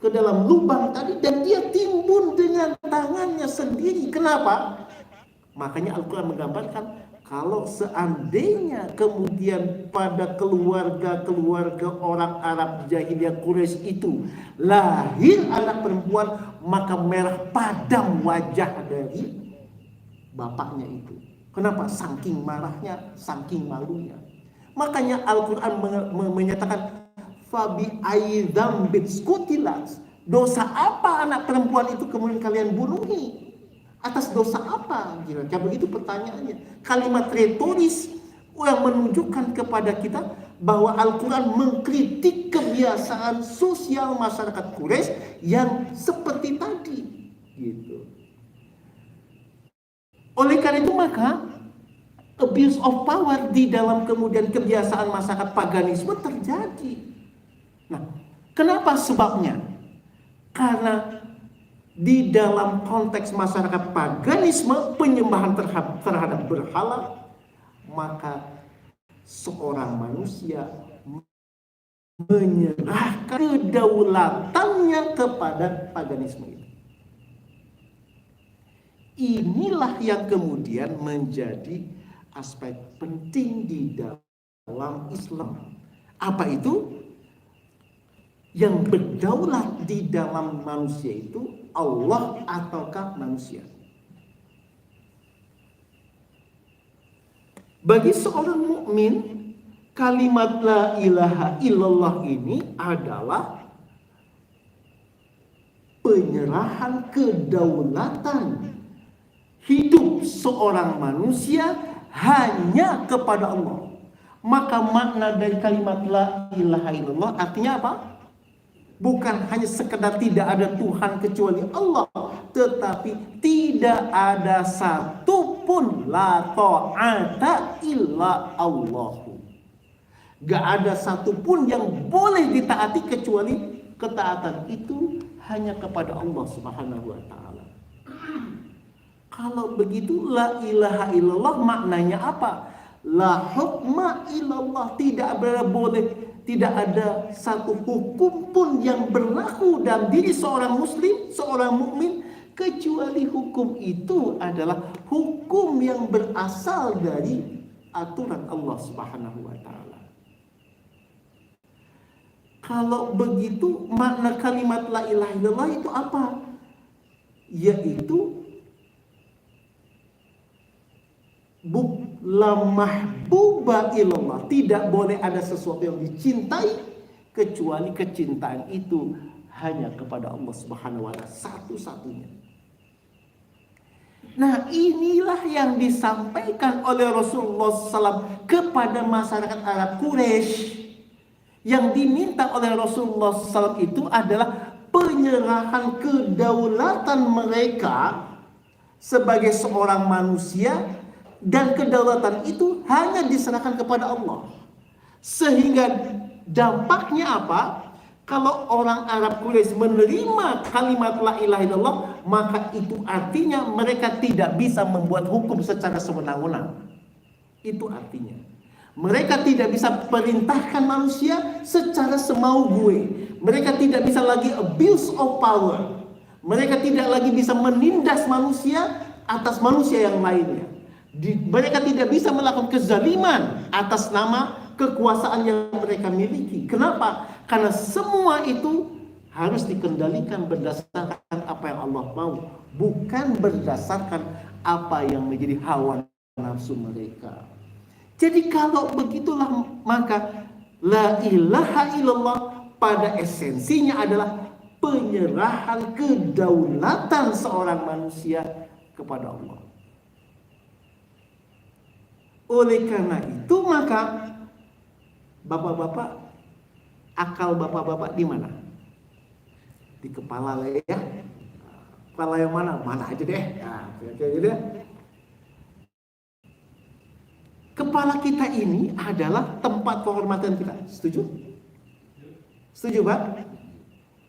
dalam lubang tadi, dan dia timbun dengan tangannya sendiri. Kenapa? Makanya Al-Quran menggambarkan, kalau seandainya kemudian pada keluarga-keluarga orang Arab jahiliyah Quraisy itu lahir anak perempuan, maka merah padam wajah dari bapaknya itu. Kenapa? Saking marahnya, saking malunya. Makanya Al-Quran menyatakan, fabi aidam bitskutilas, dosa apa anak perempuan itu kemudian kalian bunuhi? Atas dosa apa? Kira-kira begitu pertanyaannya. Kalimat retoris yang menunjukkan kepada kita bahwa Al-Quran mengkritik kebiasaan sosial masyarakat Quraisy yang seperti tadi. Gitu. Oleh karena itu maka abuse of power di dalam kemudian kebiasaan masyarakat paganisme terjadi. Nah, kenapa sebabnya? Karena di dalam konteks masyarakat paganisme, penyembahan terhadap berhala, maka seorang manusia menyerahkan kedaulatannya kepada paganisme itu. Inilah yang kemudian menjadi aspek penting di dalam Islam. Apa itu? Yang berdaulat di dalam manusia itu Allah ataukah manusia? Bagi seorang mukmin, kalimat la ilaha illallah ini adalah penyerahan kedaulatan hidup seorang manusia hanya kepada Allah. Maka makna dari kalimat la ilaha illallah artinya apa? Bukan hanya sekedar tidak ada Tuhan kecuali Allah, tetapi tidak ada satupun la ta'ata illa Allahu. Gak ada satupun yang boleh ditaati kecuali ketaatan itu hanya kepada Allah Subhanahu wa ta'ala. Kalau begitu la ilaha illallah maknanya apa? La hukma illallah, tidak ada satu hukum pun yang berlaku dalam diri seorang muslim, seorang mukmin, kecuali hukum itu adalah hukum yang berasal dari aturan Allah Subhanahu wa ta'ala. Kalau begitu makna kalimat la ilaha illallah itu apa? Yaitu la mahbuba ilallah, tidak boleh ada sesuatu yang dicintai kecuali kecintaan itu hanya kepada Allah Subhanahu wa ta'ala satu-satunya. Nah, inilah yang disampaikan oleh Rasulullah SAW kepada masyarakat Arab Quraisy. Yang diminta oleh Rasulullah SAW itu adalah penyerahan kedaulatan mereka sebagai seorang manusia. Dan kedaulatan itu hanya diserahkan kepada Allah. Sehingga dampaknya apa? Kalau orang Arab Quraisy menerima kalimat la ilaha illallah, maka itu artinya mereka tidak bisa membuat hukum secara sewenang-wenang. Itu artinya mereka tidak bisa perintahkan manusia secara semau gue. Mereka tidak bisa lagi abuse of power. Mereka tidak lagi bisa menindas manusia atas manusia yang lainnya. Mereka tidak bisa melakukan kezaliman atas nama kekuasaan yang mereka miliki. Kenapa? Karena semua itu harus dikendalikan berdasarkan apa yang Allah mau, bukan berdasarkan apa yang menjadi hawa nafsu mereka. Jadi kalau begitulah, maka la ilaha illallah pada esensinya adalah penyerahan kedaulatan seorang manusia kepada Allah. Oleh karena itu maka bapak-bapak, akal bapak-bapak di mana? Di kepala lah ya. Kepala yang mana? Mana aja deh. Nah, kira-kira deh. Kepala kita ini adalah tempat kehormatan kita. Setuju? Setuju, Pak?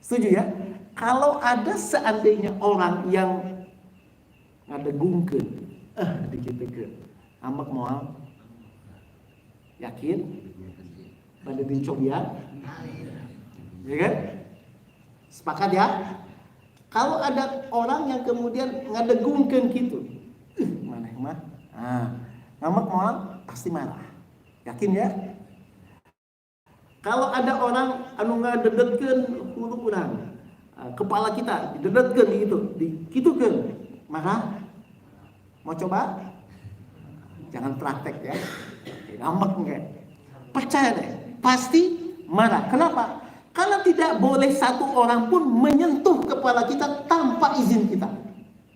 Setuju ya? Kalau ada seandainya orang yang ada gungkeun, dikit-dikit ambek moal Yakin? Badudin cobian? Ya kan? Sepakat ya? Kalau ada orang yang kemudian ngadegungkeun gitu, maneh mah, ngamak moal pasti marah. Yakin ya? Kalau ada orang anu ngadedetkeun hulu urang, kepala kita didedetkeun gitu, dikitukeun, marah. Mau coba? Jangan praktek ya. Ngambek enggak? Percaya deh, pasti marah. Kenapa? Karena tidak boleh satu orang pun menyentuh kepala kita tanpa izin kita.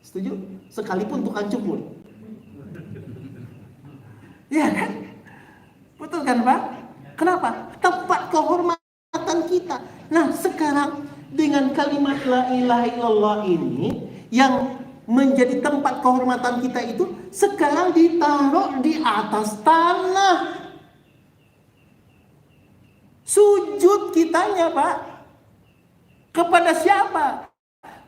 Setuju? Sekalipun tukang cukur. Ya kan? Betul kan Pak? Kenapa? Tempat kehormatan kita. Nah sekarang dengan kalimat la ilaha illallah ini yang menjadi tempat kehormatan kita itu sekarang ditaruh di atas tanah. Sujud kitanya Pak. Kepada siapa?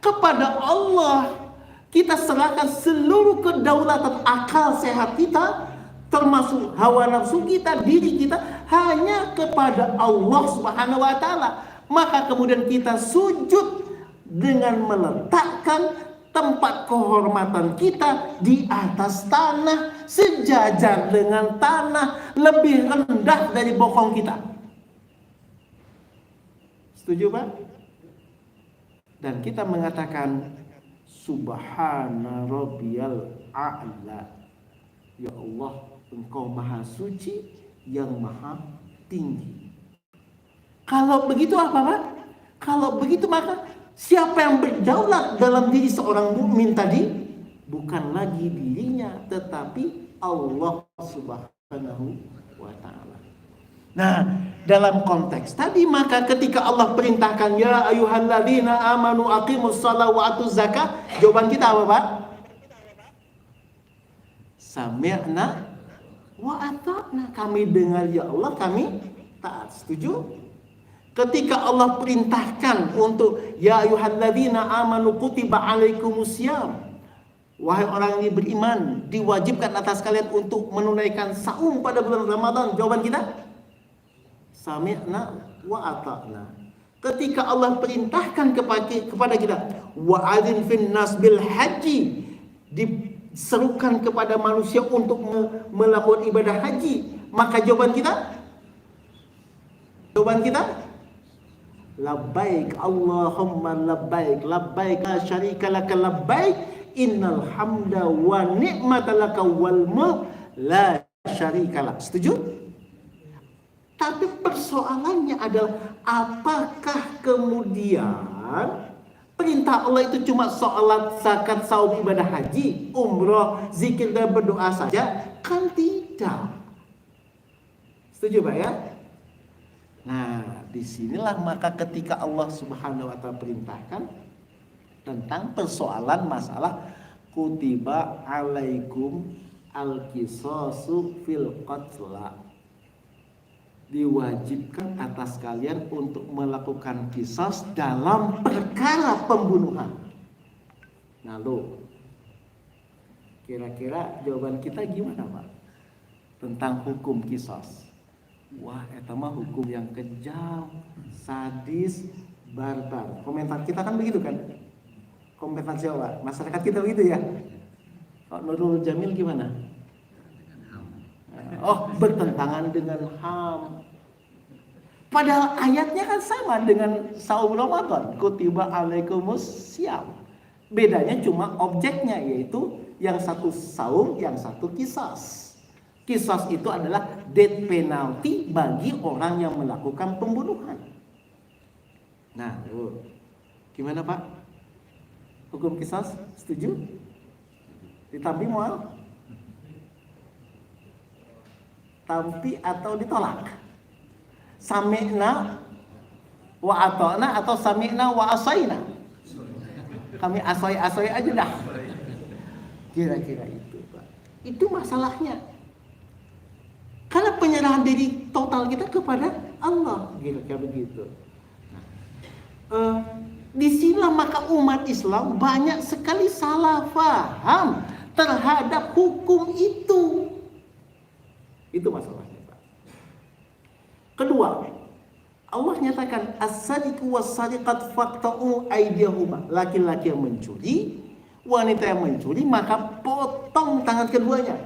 Kepada Allah. Kita serahkan seluruh kedaulatan akal sehat kita, termasuk hawa nafsu kita, diri kita, hanya kepada Allah Subhanahu wa Ta'ala. Maka kemudian kita sujud dengan meletakkan tempat kehormatan kita di atas tanah, sejajar dengan tanah, lebih rendah dari bokong kita. Setuju Pak? Dan kita mengatakan Subhana Rabbiyal A'la. Ya Allah, Engkau Maha Suci yang Maha Tinggi. Kalau begitu apa Pak? Kalau begitu maka siapa yang berdaulat dalam diri seorang mukmin tadi? Bukan lagi dirinya, tetapi Allah Subhanahu wa Ta'ala. Nah, dalam konteks tadi maka ketika Allah perintahkan ya ayyuhalladzina amanu aqimus shalah wa atuz zakah, jawaban kita apa Pak? Sami'na wa ata'na. Kami dengar ya Allah, kami taat. Setuju? Ketika Allah perintahkan untuk ya ayyuhalladzina amanu kutiba alaikumusiyam, wahai orang yang beriman, diwajibkan atas kalian untuk menunaikan saum pada bulan Ramadan. Jawaban kita sami'na wa ata'na. Ketika Allah perintahkan kepada kita wa'adzin fin nas bil haji, diserukan kepada manusia untuk melakukan ibadah haji, maka jawaban kita labbaik Allahumma labbaik labbaik la syarika laka labbaik innal hamda wa ni'mata laka wal mulk la syarika lak. Setuju? Tapi persoalannya adalah apakah kemudian perintah Allah itu cuma sholat, zakat, saum, ibadah haji, umroh, zikir dan berdoa saja? Kan tidak. Setuju Pak ya? Nah, disinilah maka ketika Allah Subhanahu wa Ta'ala perintahkan tentang persoalan masalah kutiba alaikum al-qisasu fil qatla, diwajibkan atas kalian untuk melakukan qisas dalam perkara pembunuhan. Nah lo, kira-kira jawaban kita gimana Pak tentang hukum qisas? Wah, eta mah hukum yang kejam, sadis, barbar. Komentar kita kan begitu kan? Komentar Jawa, masyarakat kita begitu ya. Pak Nurul Jamil gimana? Oh, bertentangan dengan HAM. Padahal ayatnya kan sama dengan saum Ramadan, kutiba alaikumus syiyam. Bedanya cuma objeknya, yaitu yang satu saum, yang satu qisas. Qisas itu adalah death penalty bagi orang yang melakukan pembunuhan. Nah, gimana Pak? Hukum qisas setuju? Ditampi moal? Tampi atau ditolak? Sami'na wa ata'na atau sami'na wa asaina? Kami asai-asai aja dah. Kira-kira itu Pak. Itu masalahnya. Karena penyerahan diri total kita kepada Allah. Kira-kira begitu. Disinilah maka umat Islam banyak sekali salah paham terhadap hukum itu. Itu masalahnya Pak. Kedua, Allah nyatakan as-sariqu was-sariqat faqta'u aydiyahuma. Laki-laki yang mencuri, wanita yang mencuri, maka potong tangan keduanya.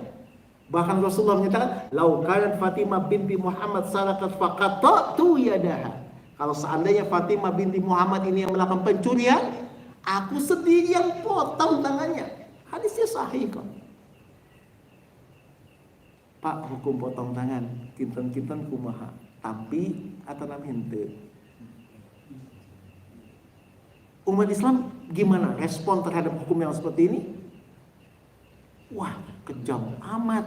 Bahkan Rasulullah menyatakan, "Lau kanat Fatimah binti Muhammad saraqat faqata'tu yadaha." Kalau seandainya Fatimah binti Muhammad ini yang melakukan pencurian, aku sendiri yang potong tangannya. Hadisnya sahih kok. Pak, hukum potong tangan kinten-kinten kumaha, tapi atanam henteu. Umat Islam gimana respon terhadap hukum yang seperti ini? Wah, kejam amat,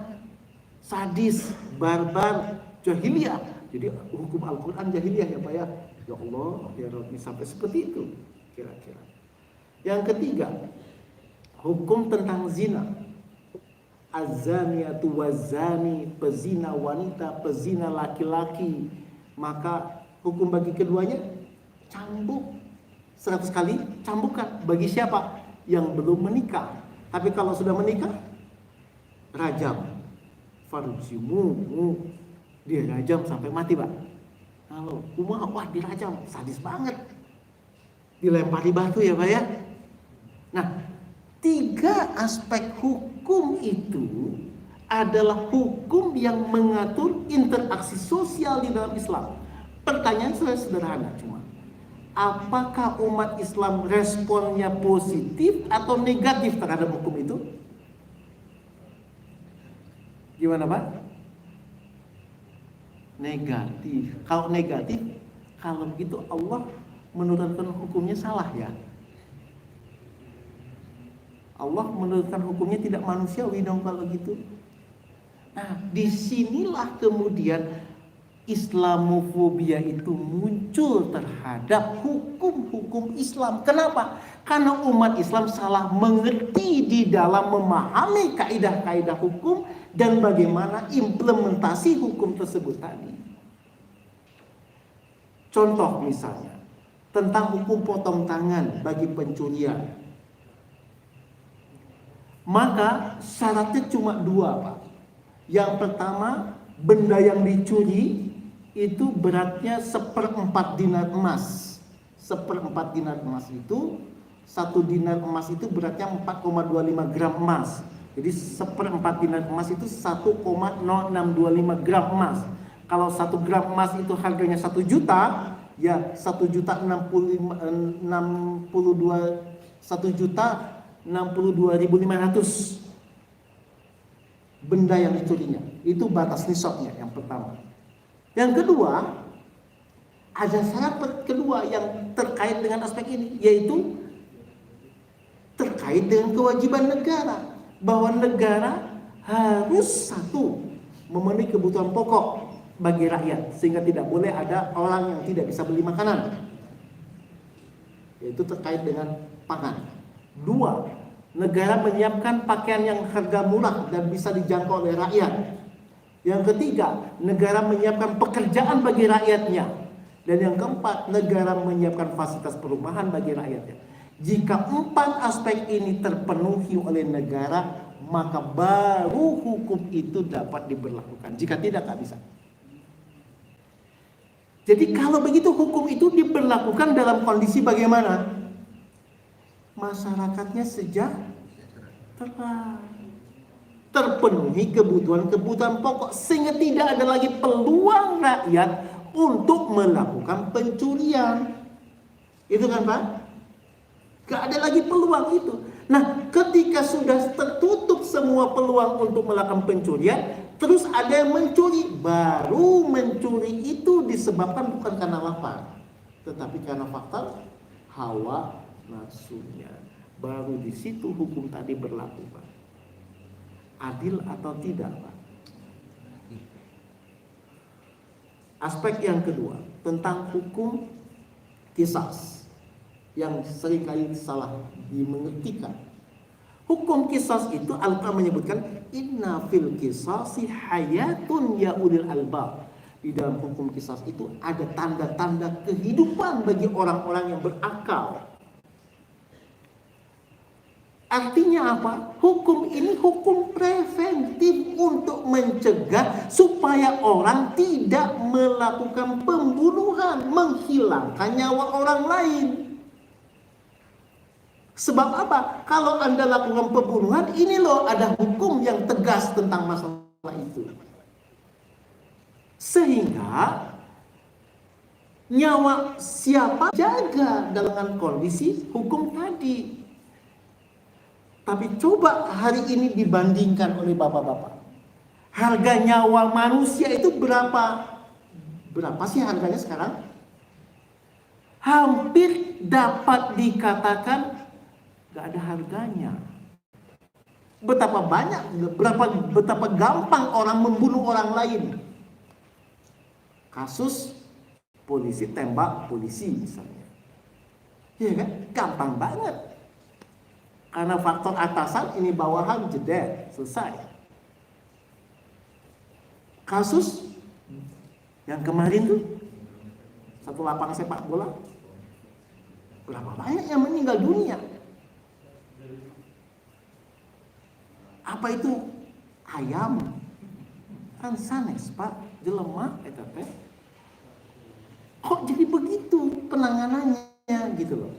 sadis, barbar, jahiliyah. Jadi hukum Al-Quran jahiliyah ya Pak ya. Ya Allah, ya Rabbi, sampai seperti itu kira-kira. Yang ketiga, hukum tentang zina. Az-zaniyatu waz-zani, pezina wanita, pezina laki-laki. Maka hukum bagi keduanya cambuk 100 kali cambukan. Bagi siapa? Yang belum menikah. Tapi kalau sudah menikah, rajam. Farjimu, dia rajam sampai mati, Pak. Kalau kumaha, wah dirajam, sadis banget. Dilempari batu ya, Pak ya. Nah, 3 aspek hukum itu adalah hukum yang mengatur interaksi sosial di dalam Islam. Pertanyaan saya sederhana cuma, apakah umat Islam responnya positif atau negatif terhadap hukum itu? Gimana Pak? Negatif. Kalau negatif, kalau begitu Allah menurunkan hukumnya salah ya. Allah menurunkan hukumnya tidak manusiawi dong kalau gitu. Nah, disinilah kemudian Islamofobia itu muncul terhadap hukum-hukum Islam. Kenapa? Karena umat Islam salah mengerti di dalam memahami kaidah-kaidah hukum dan bagaimana implementasi hukum tersebut tadi. Contoh misalnya tentang hukum potong tangan bagi pencurian. Maka syaratnya cuma 2, Pak. Yang pertama, benda yang dicuri itu beratnya 1/4 dinar emas. 1/4 dinar emas itu, 1 dinar emas itu beratnya 4,25 gram emas. Jadi 1/4 dinar emas itu 1,0625 gram emas. Kalau 1 gram emas itu harganya 1 juta, ya 1.062.500 benda yang dicurinya. Itu batas nisabnya yang pertama. Yang kedua, ada syarat kedua yang terkait dengan aspek ini, yaitu terkait dengan kewajiban negara, bahwa negara harus satu memenuhi kebutuhan pokok bagi rakyat, sehingga tidak boleh ada orang yang tidak bisa beli makanan, yaitu terkait dengan pangan. 2, negara menyiapkan pakaian yang harga murah dan bisa dijangkau oleh rakyat. Yang ketiga, negara menyiapkan pekerjaan bagi rakyatnya. Dan yang keempat, negara menyiapkan fasilitas perumahan bagi rakyatnya. Jika 4 aspek ini terpenuhi oleh negara, maka baru hukum itu dapat diberlakukan. Jika tidak, tak bisa. Jadi kalau begitu hukum itu diberlakukan dalam kondisi bagaimana? Masyarakatnya sejahtera, terpenuhi kebutuhan-kebutuhan pokok, sehingga tidak ada lagi peluang rakyat untuk melakukan pencurian. Itu kan Pak? Gak ada lagi peluang itu. Nah, ketika sudah tertutup semua peluang untuk melakukan pencurian, terus ada yang mencuri, baru mencuri itu disebabkan bukan karena lapar, tetapi karena faktor hawa nafsunya. Baru di situ hukum tadi berlaku, Pak. Adil atau tidak, Pak? Aspek yang kedua tentang hukum qisas yang seringkali salah dimengertikan. Hukum qisas itu Al-Quran menyebutkan inna fil qisasi hayatun ya ulil albab. Di dalam hukum qisas itu ada tanda-tanda kehidupan bagi orang-orang yang berakal. Artinya apa? Hukum ini hukum preventif untuk mencegah supaya orang tidak melakukan melakukan pembunuhan, menghilangkan nyawa orang lain. Sebab apa? Kalau Anda lakukan pembunuhan, ini loh ada hukum yang tegas tentang masalah itu. Sehingga nyawa siapa jaga dengan kondisi hukum tadi. Tapi coba hari ini dibandingkan oleh bapak-bapak. Harga nyawa manusia itu berapa? Berapa sih harganya sekarang? Hampir dapat dikatakan gak ada harganya. Betapa banyak, betapa gampang orang membunuh orang lain. Kasus polisi tembak polisi misalnya. Ya kan? Gampang banget. Karena faktor atasan ini bawahan jeder, selesai. Kasus yang kemarin tuh satu lapangan sepak bola, berapa banyak yang meninggal dunia? Apa itu ayam? Kan sanes Pak, jelema eta teh. Kok jadi begitu penanganannya gitu loh.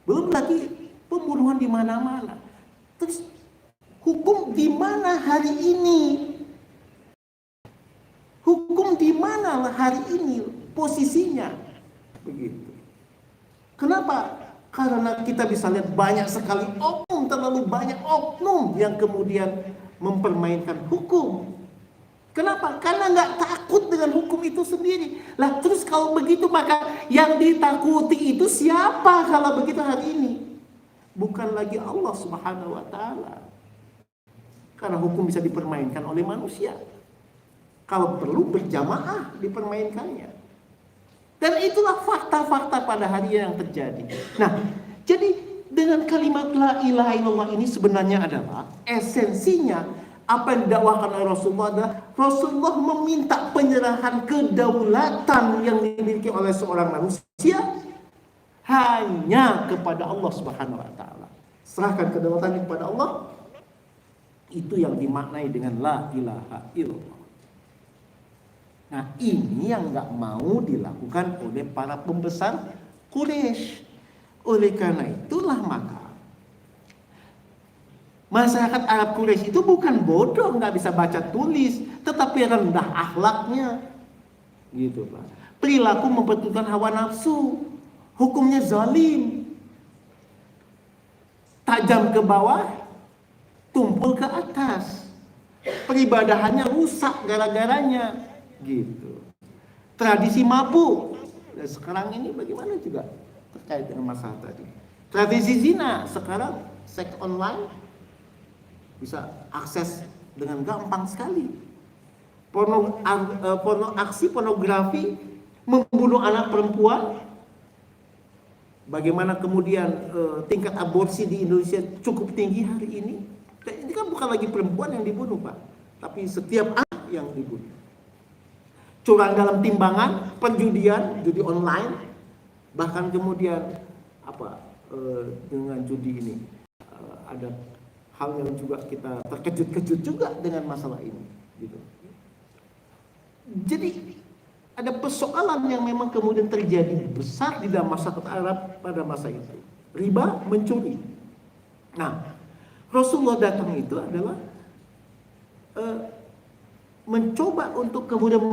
Belum lagi pembunuhan di mana-mana. Terus hukum di mana hari ini? Hukum di mana hari ini posisinya? Begitu. Kenapa? Karena kita bisa lihat banyak sekali oknum, terlalu banyak oknum yang kemudian mempermainkan hukum. Kenapa? Karena nggak takut dengan hukum itu sendiri. Lah terus kalau begitu maka yang ditakuti itu siapa kalau begitu hari ini? Bukan lagi Allah Subhanahu wa Ta'ala. Karena hukum bisa dipermainkan oleh manusia. Kalau perlu berjamaah dipermainkannya. Dan itulah fakta-fakta pada hari yang terjadi. Nah, jadi dengan kalimat la ilaha illallah ini sebenarnya adalah esensinya apa yang didakwakan oleh Rasulullah adalah Rasulullah meminta penyerahan kedaulatan yang dimiliki oleh seorang manusia hanya kepada Allah Subhanahu wa Ta'ala. Serahkan kedaulatan kepada Allah. Itu yang dimaknai dengan la ilaha illallah. Nah ini yang gak mau dilakukan oleh para pembesar Quraisy. Oleh karena itulah maka masyarakat Arab Quraisy itu bukan bodoh gak bisa baca tulis, tetapi rendah akhlaknya. Gitu Pak. Perilaku mempertujukan hawa nafsu, hukumnya zalim, tajam ke bawah, tumpul ke atas. Peribadahannya rusak gara-garanya. Gitu. Tradisi mabuk. Dan sekarang ini bagaimana juga terkait dengan masalah tadi. Tradisi zina, sekarang seks online bisa akses dengan gampang sekali. Aksi pornografi membunuh anak perempuan. Bagaimana kemudian tingkat aborsi di Indonesia cukup tinggi hari ini. Dan ini kan bukan lagi perempuan yang dibunuh Pak, tapi setiap anak yang dibunuh. Curang dalam timbangan, penjudian, judi online, bahkan kemudian dengan judi ini ada hal yang juga kita terkejut-kejut juga dengan masalah ini. Gitu. Jadi ada persoalan yang memang kemudian terjadi besar di dalam masyarakat Arab pada masa itu. Riba, mencuri. Nah, Rasulullah datang itu adalah mencoba untuk kemudian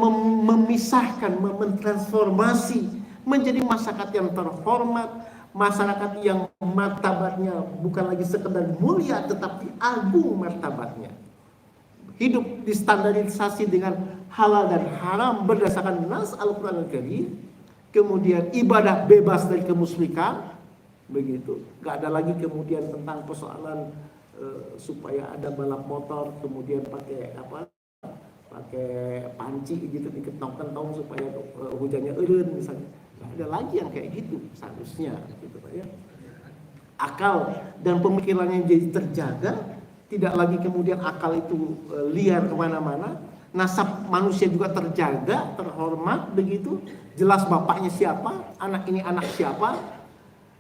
memisahkan, mentransformasi menjadi masyarakat yang terhormat, masyarakat yang martabatnya bukan lagi sekedar mulia tetapi agung martabatnya. Hidup distandarisasi dengan halal dan haram berdasarkan nas Al-Qur'an Al-Karim. Kemudian ibadah bebas dari kemusyrikan, begitu. Gak ada lagi kemudian tentang persoalan supaya ada balap motor kemudian pakai panci gitu dikentong-kentong supaya hujannya eureun misalnya. Nggak ada lagi yang kayak gitu seharusnya gitu Pak ya. Akal dan pemikirannya jadi terjaga, tidak lagi kemudian akal itu liar kemana-mana. Nasab manusia juga terjaga, terhormat begitu. Jelas bapaknya siapa, anak ini anak siapa.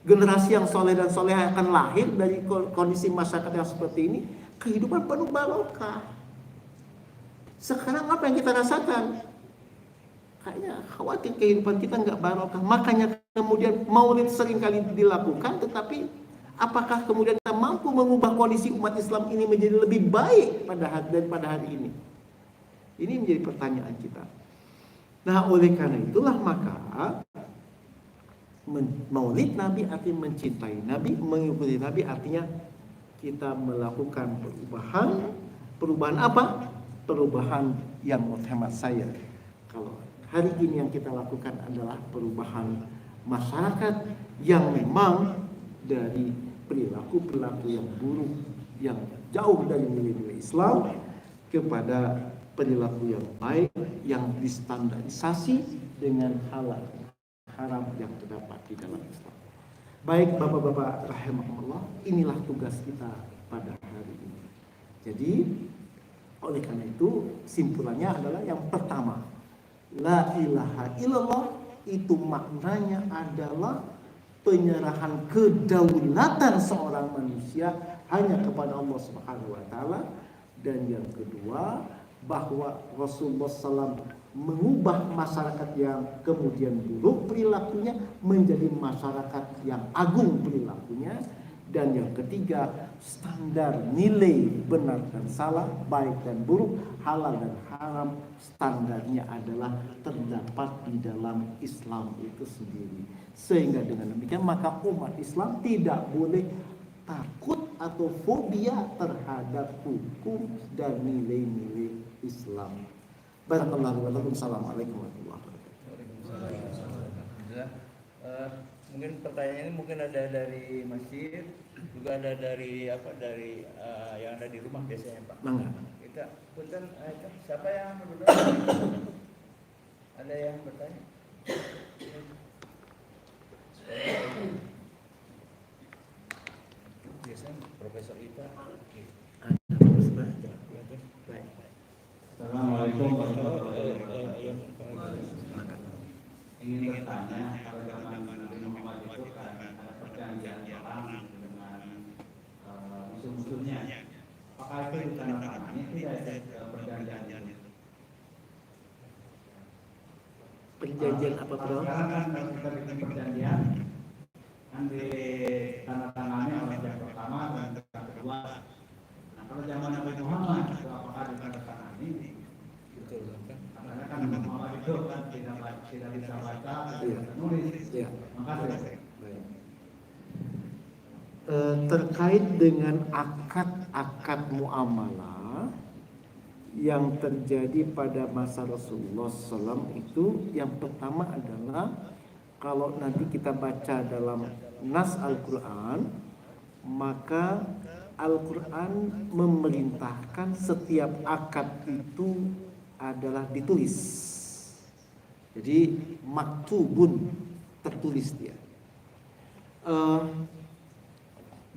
Generasi yang soleh dan soleh akan lahir dari kondisi masyarakat yang seperti ini. Kehidupan penuh barokah. Sekarang apa yang kita rasakan? kayaknya khawatir kehidupan kita nggak barokah. Makanya kemudian maulid seringkali dilakukan, tetapi apakah kemudian kita mampu mengubah kondisi umat Islam ini menjadi lebih baik daripada hari ini? Ini menjadi pertanyaan kita. Nah, oleh karena itulah maka maulid Nabi artinya mencintai Nabi, mengikuti Nabi artinya kita melakukan perubahan. Perubahan apa? Perubahan yang menurut hemat saya, kalau hari ini yang kita lakukan adalah perubahan masyarakat yang memang dari perilaku-perilaku yang buruk, yang jauh dari nilai-nilai Islam, kepada perilaku yang baik, yang distandarisasi dengan halal haram yang terdapat di dalam Islam. Baik Bapak-bapak rahimahullah, inilah tugas kita pada hari ini. Jadi oleh karena itu simpulannya adalah yang pertama, la ilaha illallah itu maknanya adalah penyerahan kedaulatan seorang manusia hanya kepada Allah Subhanahu wa taala. Dan yang kedua, bahwa Rasulullah SAW mengubah masyarakat yang kemudian buruk perilakunya menjadi masyarakat yang agung perilakunya. Dan yang ketiga, standar nilai benar dan salah, baik dan buruk, halal dan haram, standarnya adalah terdapat di dalam Islam itu sendiri. Sehingga dengan demikian maka umat Islam tidak boleh takut atau fobia terhadap hukum dan nilai-nilai Islam. Barakallahu walakum. Assalamualaikum warahmatullahi wabarakatuh. Mungkin pertanyaan ini mungkin ada dari masjid, juga ada dari yang ada di rumah biasanya Pak. Mangga. Kita punten siapa yang bertanya? Ada yang bertanya? Biasanya Profesor Ita. Assalamualaikum warahmatullahi wabarakatuh. Ingin bertanya, kalau zaman Nabi Muhammad itu kan ada perjanjian perang dengan musuh-musuhnya. Apakah itu ditandatangani tidak perjanjian itu? Perjanjian apa, Bro? Sekarang kan kalau kita bikin perjanjian kan ditandatangani oleh yang pertama dan yang kedua. Nah, kalau zaman Nabi Muhammad itu apakah ditandatangani? Betul kan? Karena kan Muhammad itu kan tidak bisa baca, tidak bisa nulis. Ya. Makasih. Baik. Terkait dengan akad-akad muamalah yang terjadi pada masa Rasulullah SAW itu, yang pertama adalah kalau nanti kita baca dalam nas Al-Quran, maka Al-Quran memerintahkan setiap akad itu adalah ditulis. Jadi maktubun, tertulis dia.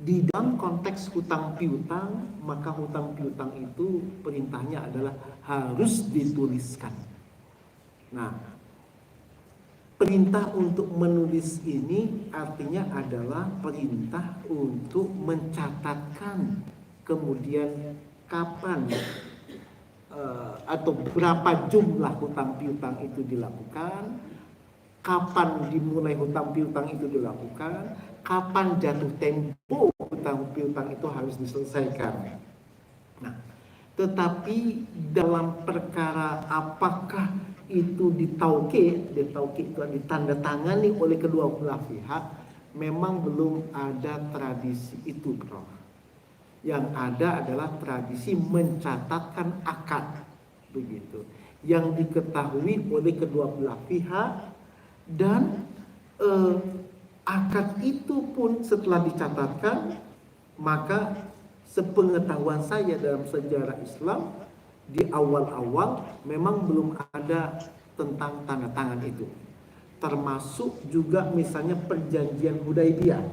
Di dalam konteks hutang piutang, maka hutang piutang itu perintahnya adalah harus dituliskan. Nah, perintah untuk menulis ini artinya adalah perintah untuk mencatatkan kemudian kapan atau berapa jumlah hutang piutang itu dilakukan, kapan dimulai hutang piutang itu dilakukan, kapan jatuh tempo hutang piutang itu harus diselesaikan. Nah, tetapi dalam perkara apakah itu ditauqi itu ditandatangani oleh kedua belah pihak, memang belum ada tradisi itu, Bro. Yang ada adalah tradisi mencatatkan akad, begitu, yang diketahui oleh kedua belah pihak. Dan akad itu pun setelah dicatatkan, maka sepengetahuan saya dalam sejarah Islam di awal-awal memang belum ada tentang tanda tangan itu. Termasuk juga misalnya perjanjian Hudaibiyah.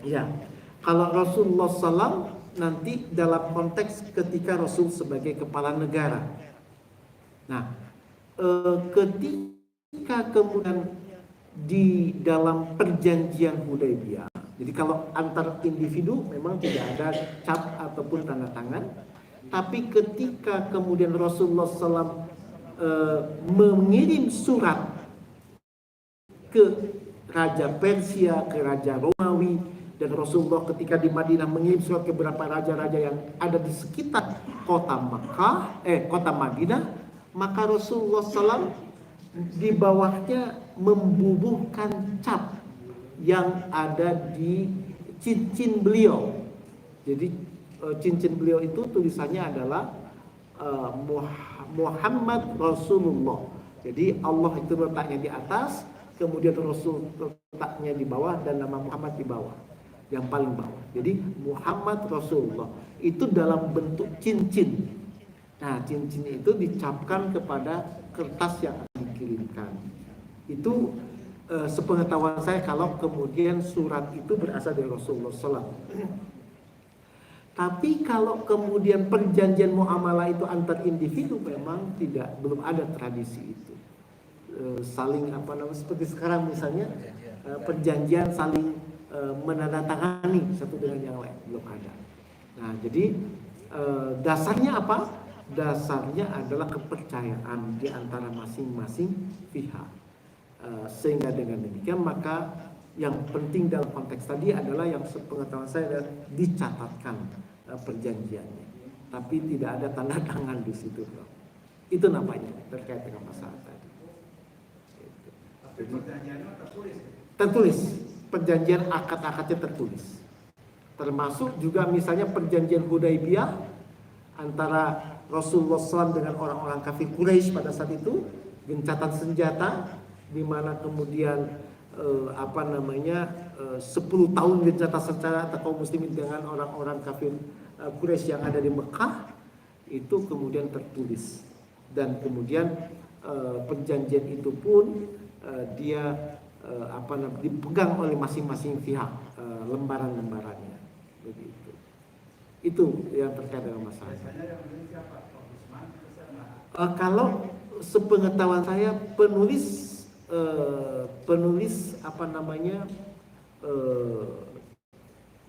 Ya, kalau Rasulullah SAW nanti dalam konteks ketika Rasul sebagai kepala negara. Nah, ketika kemudian di dalam perjanjian Hudaibiyah, jadi kalau antar individu memang tidak ada cap ataupun tanda tangan, tapi ketika kemudian Rasulullah SAW mengirim surat ke Raja Persia, ke Raja Romawi, dan Rasulullah ketika di Madinah mengirim surat ke beberapa raja-raja yang ada di sekitar kota kota Madinah, maka Rasulullah SAW di bawahnya membubuhkan cap yang ada di cincin beliau. Jadi cincin beliau itu tulisannya adalah Muhammad Rasulullah. Jadi Allah itu letaknya di atas, kemudian Rasul letaknya di bawah, dan nama Muhammad di bawah, yang paling bawah. Jadi Muhammad Rasulullah itu dalam bentuk cincin. Nah, cincin itu dicapkan kepada kertas yang dikirimkan. Itu sepengetahuan saya kalau kemudian surat itu berasal dari Rasulullah SAW. Tapi kalau kemudian perjanjian muamalah itu antar individu, memang belum ada tradisi itu. Saling seperti sekarang misalnya perjanjian saling menandatangani satu dengan yang lain, belum ada. Nah, jadi dasarnya apa? Dasarnya adalah kepercayaan di antara masing-masing pihak. Sehingga dengan demikian maka yang penting dalam konteks tadi adalah yang sepengetahuan saya dicatatkan perjanjiannya, tapi tidak ada tanda tangan di situ, bro. Itu namanya terkait dengan masalah tadi. Tapi perjanjiannya tertulis. Tertulis, perjanjian akad-akadnya tertulis. Termasuk juga misalnya perjanjian Hudaybiyah antara Rasulullah SAW dengan orang-orang kafir Quraisy pada saat itu, gencatan senjata, di mana kemudian 10 tahun gencatan senjata kaum muslimin dengan orang-orang kafir Quraisy yang ada di Mekah, itu kemudian tertulis, dan kemudian perjanjian itu pun dia dipegang oleh masing-masing pihak, lembaran-lembarannya, begitu. Itu yang terkait dengan masalah. Kalau sepengetahuan saya penulis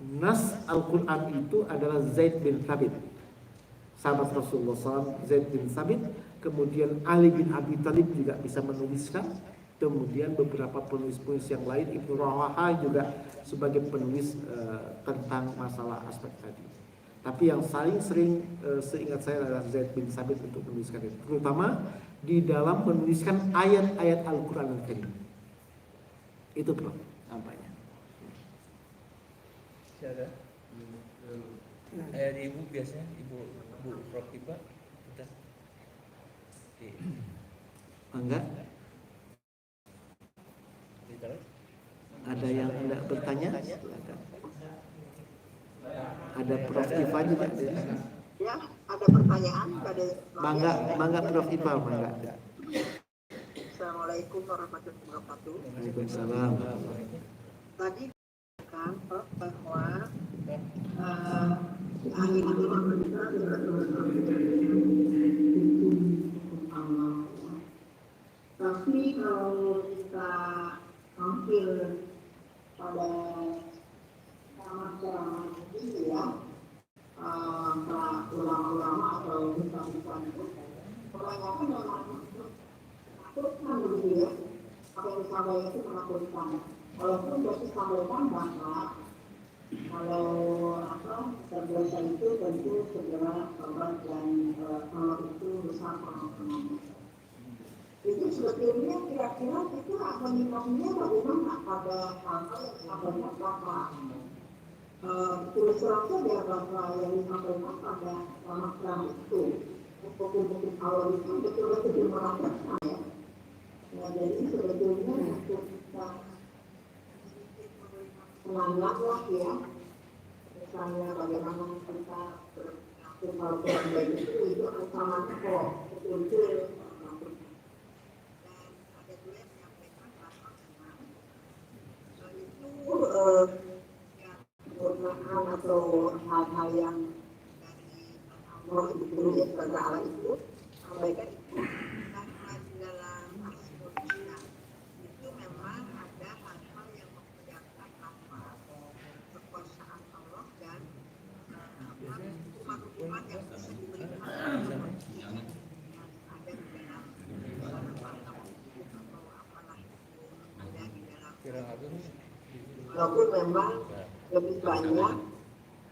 nas Al-Quran itu adalah Zaid bin Thabit, sahabat Rasulullah SAW. Zaid bin Thabit, kemudian Ali bin Abi Thalib juga bisa menuliskan, kemudian beberapa penulis-penulis yang lain, Ibnu Rawaha juga sebagai penulis tentang masalah aspek tadi. Tapi yang paling sering seingat saya adalah Zaid bin Thabit untuk menuliskan itu, terutama di dalam menuliskan ayat-ayat Al-Quran Al-Karim. Itu bro, nampaknya. Siapa? Ayat ibu biasanya, ibu Prof. Iba kita. Enggak? Ada yang hendak bertanya? Ada Prof. Iva juga. Ya, ada pertanyaan pada Mangga Prof. Iva, mangga. Assalamualaikum warahmatullahi wabarakatuh. Waalaikumsalam. Tadi kan bahwa akhir-akhir kita tapi kalau kita tampil pada ceramah-ceramah ini ya, ulama-ulama atau bukan itu, kebanyakan memang menakutkan begitu ya, apa yang disampaikan itu menakutkan. Walaupun sudah disampaikan bahwa kalau terbiasa itu tentu segera tobat dan kalau itu bersama teman. Itu sebetulnya kira-kira kita menyikapinya bagaimana pada hal-hal yang disampaikan Bapak. Terus terang saja bahwa yang disampaikan pada Ramadhan itu hukum-hukum awal itu betul-betul dimerasakan ya. Nah, jadi sebetulnya untuk kita menganggaplah ya, misalnya bagaimana kita berlaku hal itu ancamannya kok betul-betul. Kebenaran atau hal-hal yang dari Allah itu pada Allah itu sampaikan itu karena di dalam Al-Quran itu memang ada hal-hal yang memperlihatkan apa kekuasaan Allah dan hukuman-hukuman yang bisa diberikan Serang Agung. Walaupun memang lebih banyak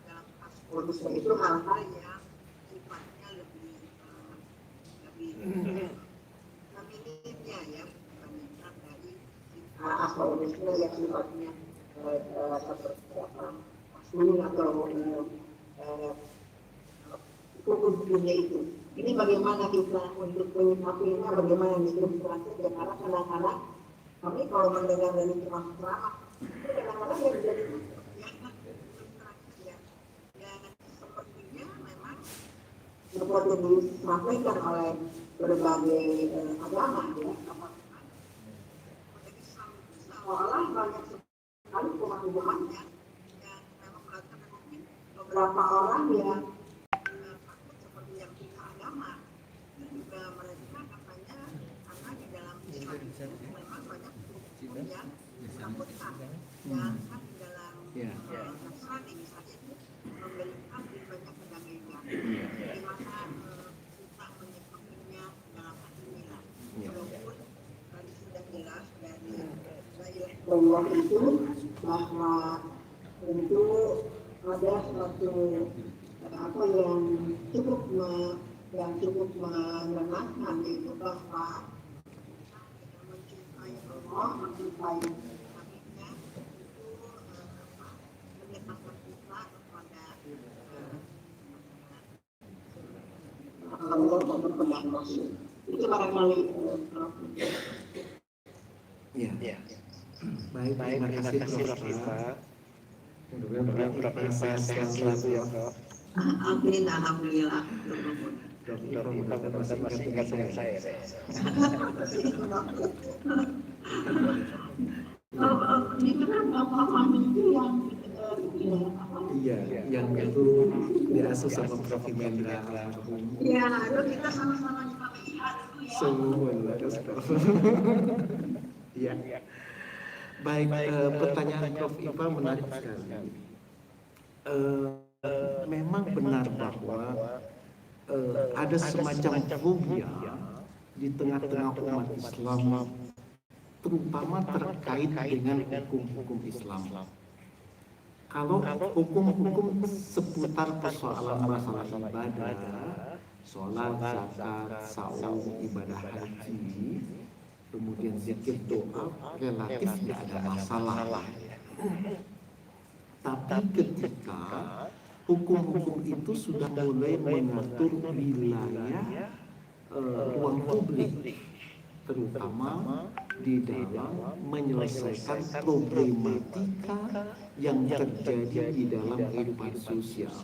dalam kasus modusnya itu hal-hal yang sifatnya lebih feminimnya ya, dibandingkan dari asal modusnya yang sifatnya seperti apa maskulin atau hukumnya itu. Ini bagaimana kita untuk menyikapinya, bagaimana diilustrasi, karena kadang-kadang kami kalau mendengar dari ceramah itu kadang-kadang yang menjadi ilustrasi ya. Dan sepertinya memang seperti disampaikan oleh berbagai agama ya, seolah banyak sekali hukuman-hukumannya dan memang berarti mungkin beberapa orang yang takut seperti yang kita agama dan juga mereka katanya karena di dalam Islam itu memang banyak hukum yang ditakutkan dan kan di dalam Nasrani misalnya itu memberikan lebih banyak pendamaian bagaimana kita menyikapinya dalam hati inilah walaupun tadi sudah jelas dari Allah itu bahwa tentu ada suatu apa yang cukup menenangkan, yaitu bahwa kita mencintai Allah, mencintai Nabi-Nya itu mendekatkan kita kepada Allah dan kepada Rasul. Itu barangkali Ya. Baik, terima kasih Prof. Iva. Mudah-mudahan Prof. Iva sehat selalu ya Prof. Amin, alhamdulillah. Prof. Iva masih ingat saya. Itu kan Bapak kami itu yang Iya, yang itu diasuh sama Prof. Imendra almarhum. ya, itu kita sama-sama di KPIH dulu ya. Semua Prof. Iya. Baik, pertanyaan Prof. Iva menarik sekali. Memang benar bahwa ada semacam fobia di tengah-tengah umat Islam, terutama terkait dengan hukum-hukum Islam. Kalau hukum-hukum seputar persoalan masalah ibadah, sholat, zakat, saum, ibadah haji, kemudian zikir, doa, relatif tidak ada masalah. Tapi ketika hukum-hukum itu sudah mulai mengatur wilayah ruang publik, terutama di dalam menyelesaikan problematika yang terjadi di dalam kehidupan sosial.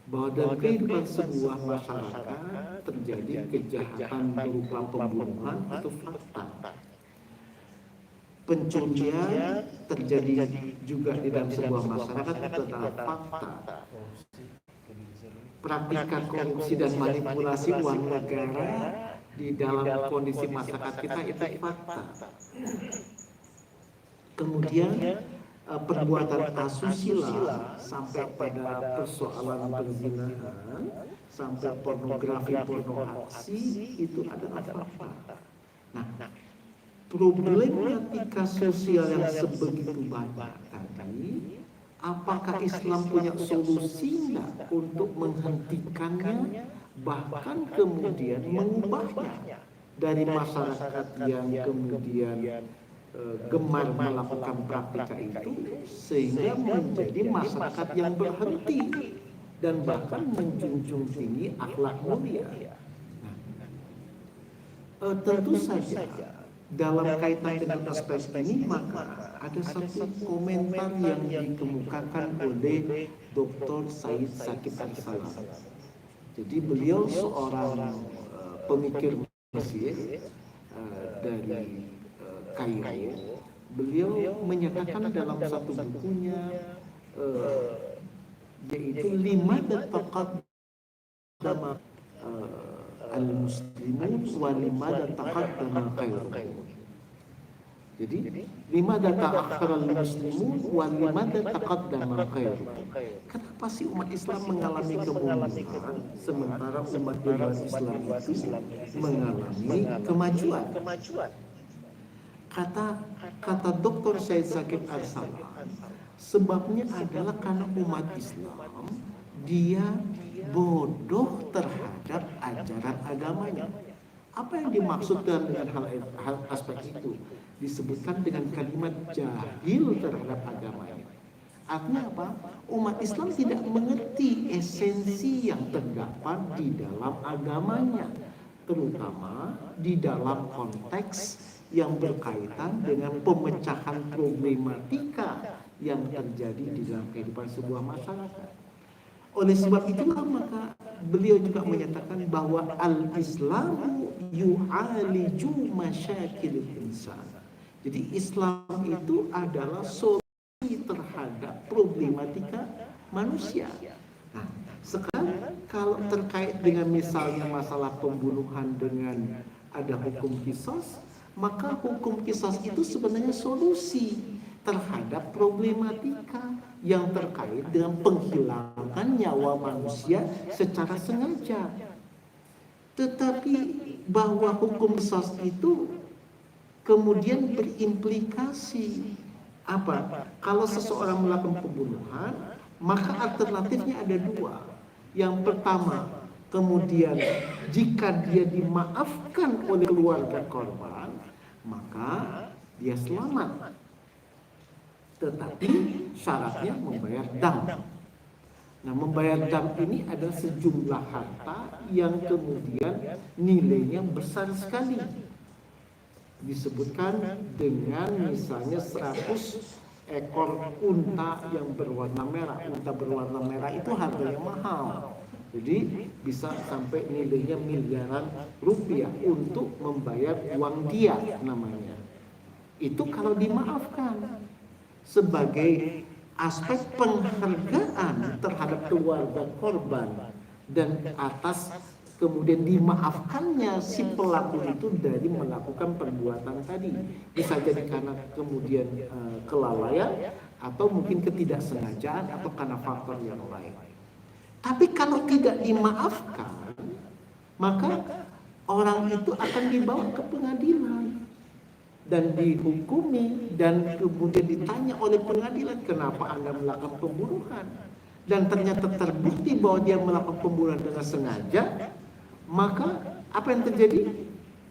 Bahwa dalam kehidupan sebuah masyarakat terjadi kejahatan berupa pembunuhan itu fakta. Pencurian terjadi juga di dalam sebuah masyarakat itu adalah fakta. Praktikan korupsi dan manipulasi uang negara di dalam kondisi masyarakat kita itu fakta. Kemudian perbuatan asusila sampai pada persoalan perzinahan, sampai pornografi, pornoaksi itu adalah fakta. Nah, problematika sosial yang sebegitu banyak tadi, apakah Islam punya solusi enggak untuk menghentikannya, bahkan kemudian mengubahnya dari masyarakat yang kemudian gemar melakukan praktika itu sehingga menjadi masyarakat yang berhenti dan bahkan menjunjung tinggi akhlak mulia. Tentu saja dalam kaitan dengan aspek ini maka ada satu komentar yang dikemukakan oleh Dr. Said Sakib Al-Salam. Jadi beliau seorang pemikir Mesir dari Kairo. Beliau menyatakan dalam satu bukunya yaitu lima taqaddama al-muslimun wa lima taqaddama khairuhum. Jadi lima ta'akhkhara al-muslimun wa lima taqaddama khairuhum. Kenapa sih umat Islam mengalami kemunduran sementara umat Islam itu mengalami kemajuan? Kata Dr. Syed Zakir Al-Salam, sebabnya adalah karena umat Islam dia bodoh terhadap ajaran agamanya. Apa yang dimaksud dengan hal aspek itu? Disebutkan dengan kalimat jahil terhadap agamanya. Artinya apa? Umat Islam tidak mengerti esensi yang terdapat di dalam agamanya, terutama di dalam konteks yang berkaitan dengan pemecahan problematika yang terjadi di dalam kehidupan sebuah masyarakat. Oleh sebab itulah maka beliau juga menyatakan bahwa al-Islamu yu'aliju masyakil insan. Jadi Islam itu adalah solusi terhadap problematika manusia. Nah, sekarang kalau terkait dengan misalnya masalah pembunuhan dengan ada hukum qisas, maka hukum qisas itu sebenarnya solusi terhadap problematika yang terkait dengan penghilangan nyawa manusia secara sengaja. Tetapi bahwa hukum qisas itu kemudian berimplikasi apa? Kalau seseorang melakukan pembunuhan, maka alternatifnya ada dua. Yang pertama, kemudian jika dia dimaafkan oleh keluarga korban, maka dia selamat. Tetapi syaratnya membayar dam. Nah, membayar dam ini adalah sejumlah harta yang kemudian nilainya besar sekali. Disebutkan dengan misalnya 100 ekor unta yang berwarna merah. Unta berwarna merah itu harganya mahal. Jadi bisa sampai nilainya miliaran rupiah untuk membayar uang dia namanya. Itu kalau dimaafkan. Sebagai aspek penghargaan terhadap keluarga korban dan atas kemudian dimaafkannya si pelaku itu dari melakukan perbuatan tadi. Bisa jadi karena kemudian kelalaian atau mungkin ketidaksengajaan atau karena faktor yang lain. Tapi kalau tidak dimaafkan, maka orang itu akan dibawa ke pengadilan dan dihukumi dan kemudian ditanya oleh pengadilan, kenapa Anda melakukan pembunuhan? Dan ternyata terbukti bahwa dia melakukan pembunuhan dengan sengaja, maka apa yang terjadi?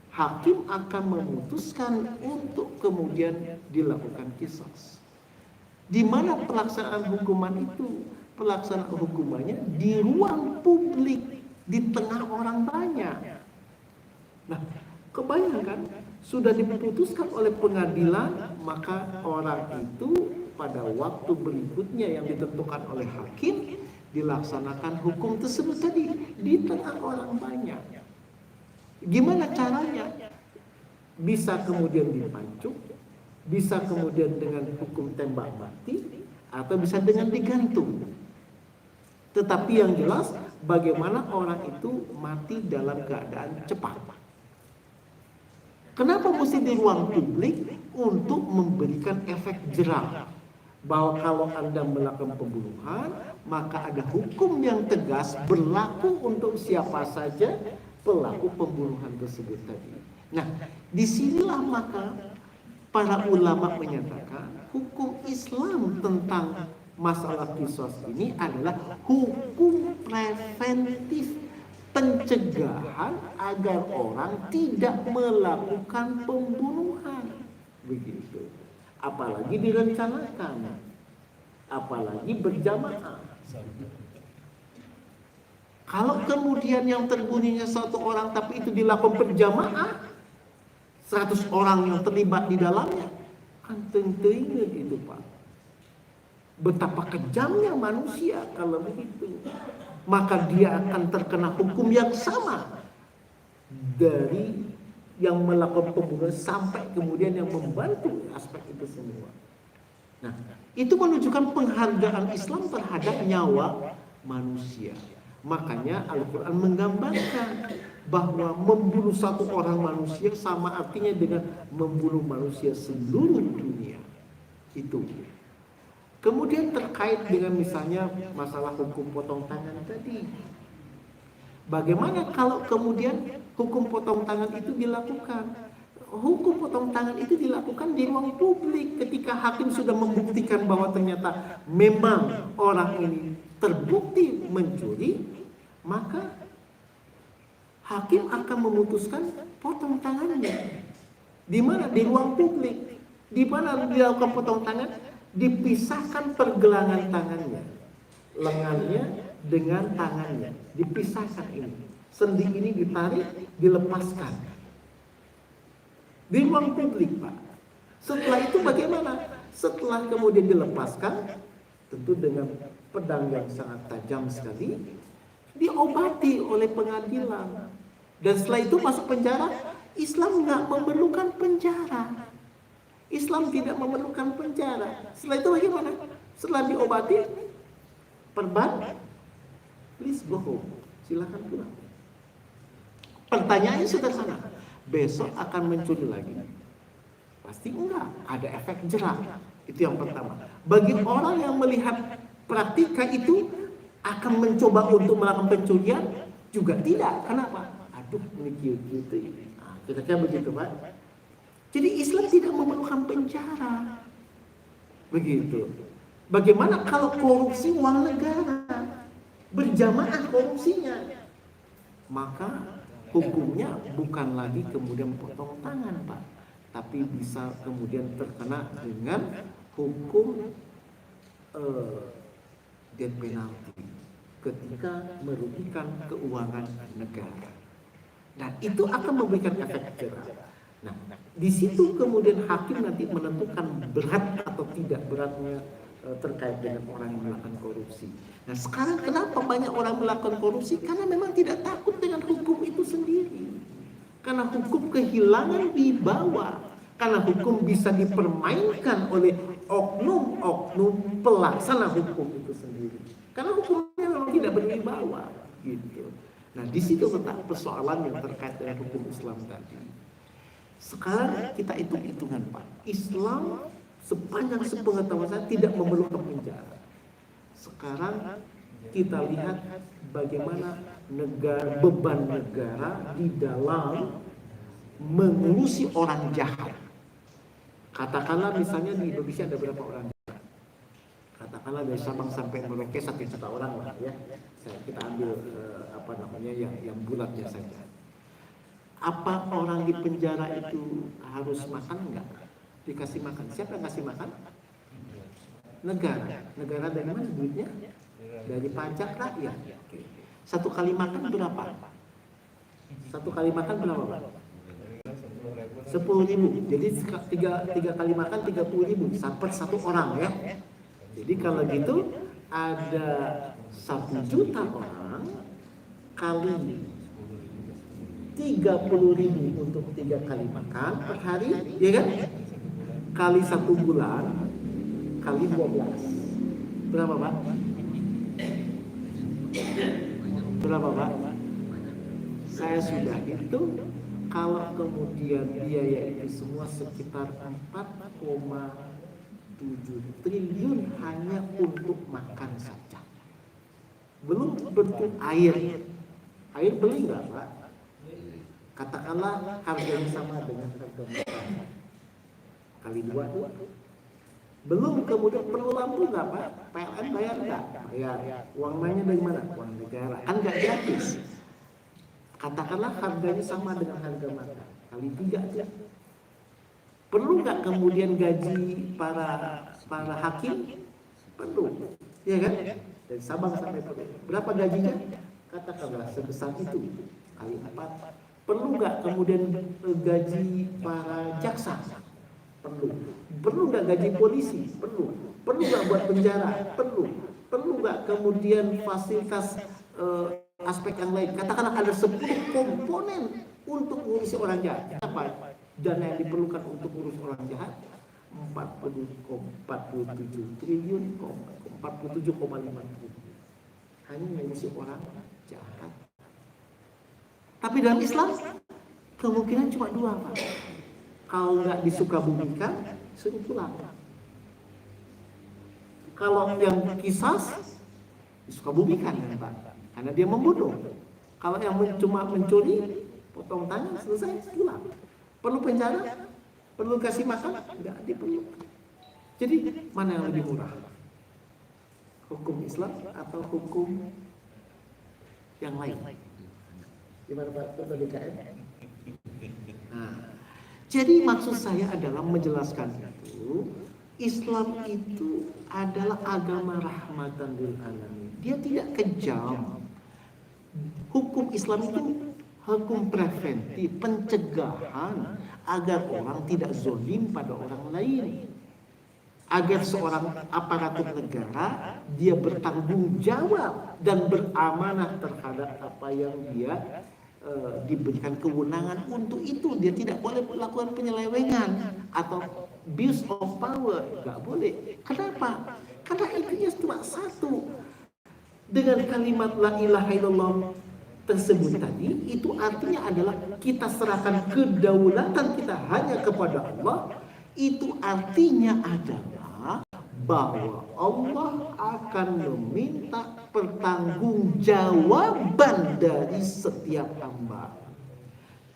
Hakim akan memutuskan untuk kemudian dilakukan qisas. Di mana pelaksanaan hukuman itu? Pelaksanaan hukumannya di ruang publik, di tengah orang banyak. Nah, kebayangkan sudah diputuskan oleh pengadilan, maka orang itu pada waktu berikutnya yang ditentukan oleh hakim dilaksanakan hukum tersebut tadi di tengah orang banyak. Gimana caranya? Bisa kemudian dipancung, bisa kemudian dengan hukum tembak mati, atau bisa dengan digantung. Tetapi yang jelas bagaimana orang itu mati dalam keadaan cepat. Kenapa mesti di ruang publik? Untuk memberikan efek jerak bahwa kalau Anda melakukan pembunuhan, maka ada hukum yang tegas berlaku untuk siapa saja pelaku pembunuhan tersebut tadi. Nah, disinilah maka para ulama menyatakan hukum Islam tentang masalah qisas ini adalah hukum preventif, pencegahan agar orang tidak melakukan pembunuhan. Begitu. Apalagi direncanakan, apalagi berjamaah. Kalau kemudian yang terbunuhnya satu orang tapi itu dilakukan berjamaah, 100 orang yang terlibat di dalamnya, kan tentu ingat itu Pak. Betapa kejamnya manusia kalau begitu. Maka dia akan terkena hukum yang sama dari yang melakukan pembunuhan sampai kemudian yang membantu aspek itu semua. Nah, itu menunjukkan penghargaan Islam terhadap nyawa manusia. Makanya Al-Quran menggambarkan bahwa membunuh satu orang manusia sama artinya dengan membunuh manusia seluruh dunia. Itu. Kemudian terkait dengan misalnya masalah hukum potong tangan tadi. Bagaimana kalau kemudian hukum potong tangan itu dilakukan? hukum potong tangan itu dilakukan di ruang publik ketika hakim sudah membuktikan bahwa ternyata memang orang ini terbukti mencuri, maka hakim akan memutuskan potong tangannya. Di mana? Di ruang publik. Di mana dilakukan potong tangan? Dipisahkan pergelangan tangannya, lengannya dengan tangannya, dipisahkan ini. Sendi ini ditarik, dilepaskan. Di ruang publik, Pak. Setelah itu bagaimana? Setelah kemudian dilepaskan, tentu dengan pedang yang sangat tajam sekali, diobati oleh pengadilan. Dan setelah itu masuk penjara. Islam nggak memerlukan penjara. Islam tidak memerlukan penjara. Setelah itu bagaimana? Setelah diobati, perban, please go home. Silakan pulang. Pertanyaannya sederhana. Besok akan mencuri lagi? Pasti enggak. Ada efek jerak. Itu yang pertama. Bagi orang yang melihat praktika itu akan mencoba untuk melakukan pencurian juga tidak. Kenapa? Aduh, ini gitu. Nah, kira-kira begitu, Pak. Jadi Islam tidak memerlukan penjara. Begitu. Bagaimana kalau korupsi uang negara? Berjamaah korupsinya. Maka hukumnya bukan lagi kemudian potong tangan, Pak, tapi bisa kemudian terkena dengan hukum death penalty ketika merugikan keuangan negara. Nah, itu akan memberikan efek jerak. Nah, di situ kemudian hakim nanti menentukan berat atau tidak beratnya terkait dengan orang yang melakukan korupsi. Nah, sekarang kenapa banyak orang melakukan korupsi? Karena memang tidak takut dengan hukum itu sendiri. Karena hukum kehilangan wibawa. Karena hukum bisa dipermainkan oleh oknum-oknum pelaksana hukum itu sendiri. Karena hukumnya memang tidak berwibawa, gitu. Nah, di situ letak persoalan yang terkait dengan hukum Islam tadi. Sekarang kita hitung-hitungan, Pak. Islam sepanjang sepengetahuan saya tidak memerlukan penjara. Sekarang kita lihat bagaimana beban negara di dalam mengurusi orang jahat. Katakanlah misalnya di Indonesia ada berapa orang jahat? Katakanlah dari Sabang sampai Merauke 1 juta orang lah ya. Kita ambil yang bulatnya saja. Apa orang di penjara itu harus makan enggak? Dikasih makan. Siapa yang kasih makan? Negara. Negara dari mana duitnya? Dari pajak rakyat. Satu kali makan berapa? Satu kali makan berapa, Pak? 10.000. Jadi tiga kali makan 30.000 per satu orang ya. Jadi kalau gitu ada 1 juta orang kali 30.000 untuk 3 kali makan per hari, ya kan? Kali 1 bulan kali 12. Berapa, Pak? Berapa, Pak? Saya sudah hitung, kalau kemudian biaya itu semua sekitar 4,7 triliun hanya untuk makan saja. Belum bentuk air. Air beli nggak, Pak? Katakanlah harganya sama dengan harga makan. Kali 2. Belum kemudian perlu lampu nggak, Pak? PLN bayar nggak? Bayar. Uangnya dari mana? Uang negara. Kan nggak gratis. Katakanlah harganya sama dengan harga makan. Kali 3 aja. Perlu nggak kemudian gaji para hakim? Perlu. Ya kan? Dari Sabang sampai Merauke. Berapa gajinya? Katakanlah sebesar itu. Kali 4. Perlu nggak kemudian gaji para jaksa? Perlu. Perlu nggak gaji polisi? Perlu. Perlu nggak buat penjara? Perlu. Perlu nggak kemudian fasilitas aspek yang lain? Katakanlah ada 10 komponen untuk mengurusi orang jahat. Apa dana yang diperlukan untuk urus orang jahat? 47 triliun, 47,5 triliun. Hanya mengurusi orang jahat. Tapi dalam Islam kemungkinan cuma 2, Pak. Kalau nggak disukabumikan, suruh pulang. Kalau yang kisas disukabumikan, Pak, karena dia membunuh. Kalau yang cuma mencuri, potong tangan, selesai, pulang. Perlu penjara? Perlu kasih makan? Enggak diperlukan. Jadi mana yang lebih murah? Hukum Islam atau hukum yang lain? Gimana Pak Ketua DKM? Nah, jadi maksud saya adalah menjelaskan itu, Islam itu adalah agama rahmatan lil alamin. Dia tidak kejam. Hukum Islam itu hukum preventif, pencegahan agar orang tidak zalim pada orang lain. Agar seorang aparatur negara dia bertanggung jawab dan beramanah terhadap apa yang dia diberikan kewenangan untuk itu. Dia tidak boleh melakukan penyelewengan atau abuse of power, nggak boleh. Kenapa? Karena intinya cuma satu. Dengan kalimat la ilaha illallah tersebut tadi, itu artinya adalah kita serahkan kedaulatan kita hanya kepada Allah. Itu artinya adalah bahwa Allah akan meminta pertanggungjawaban dari setiap hamba.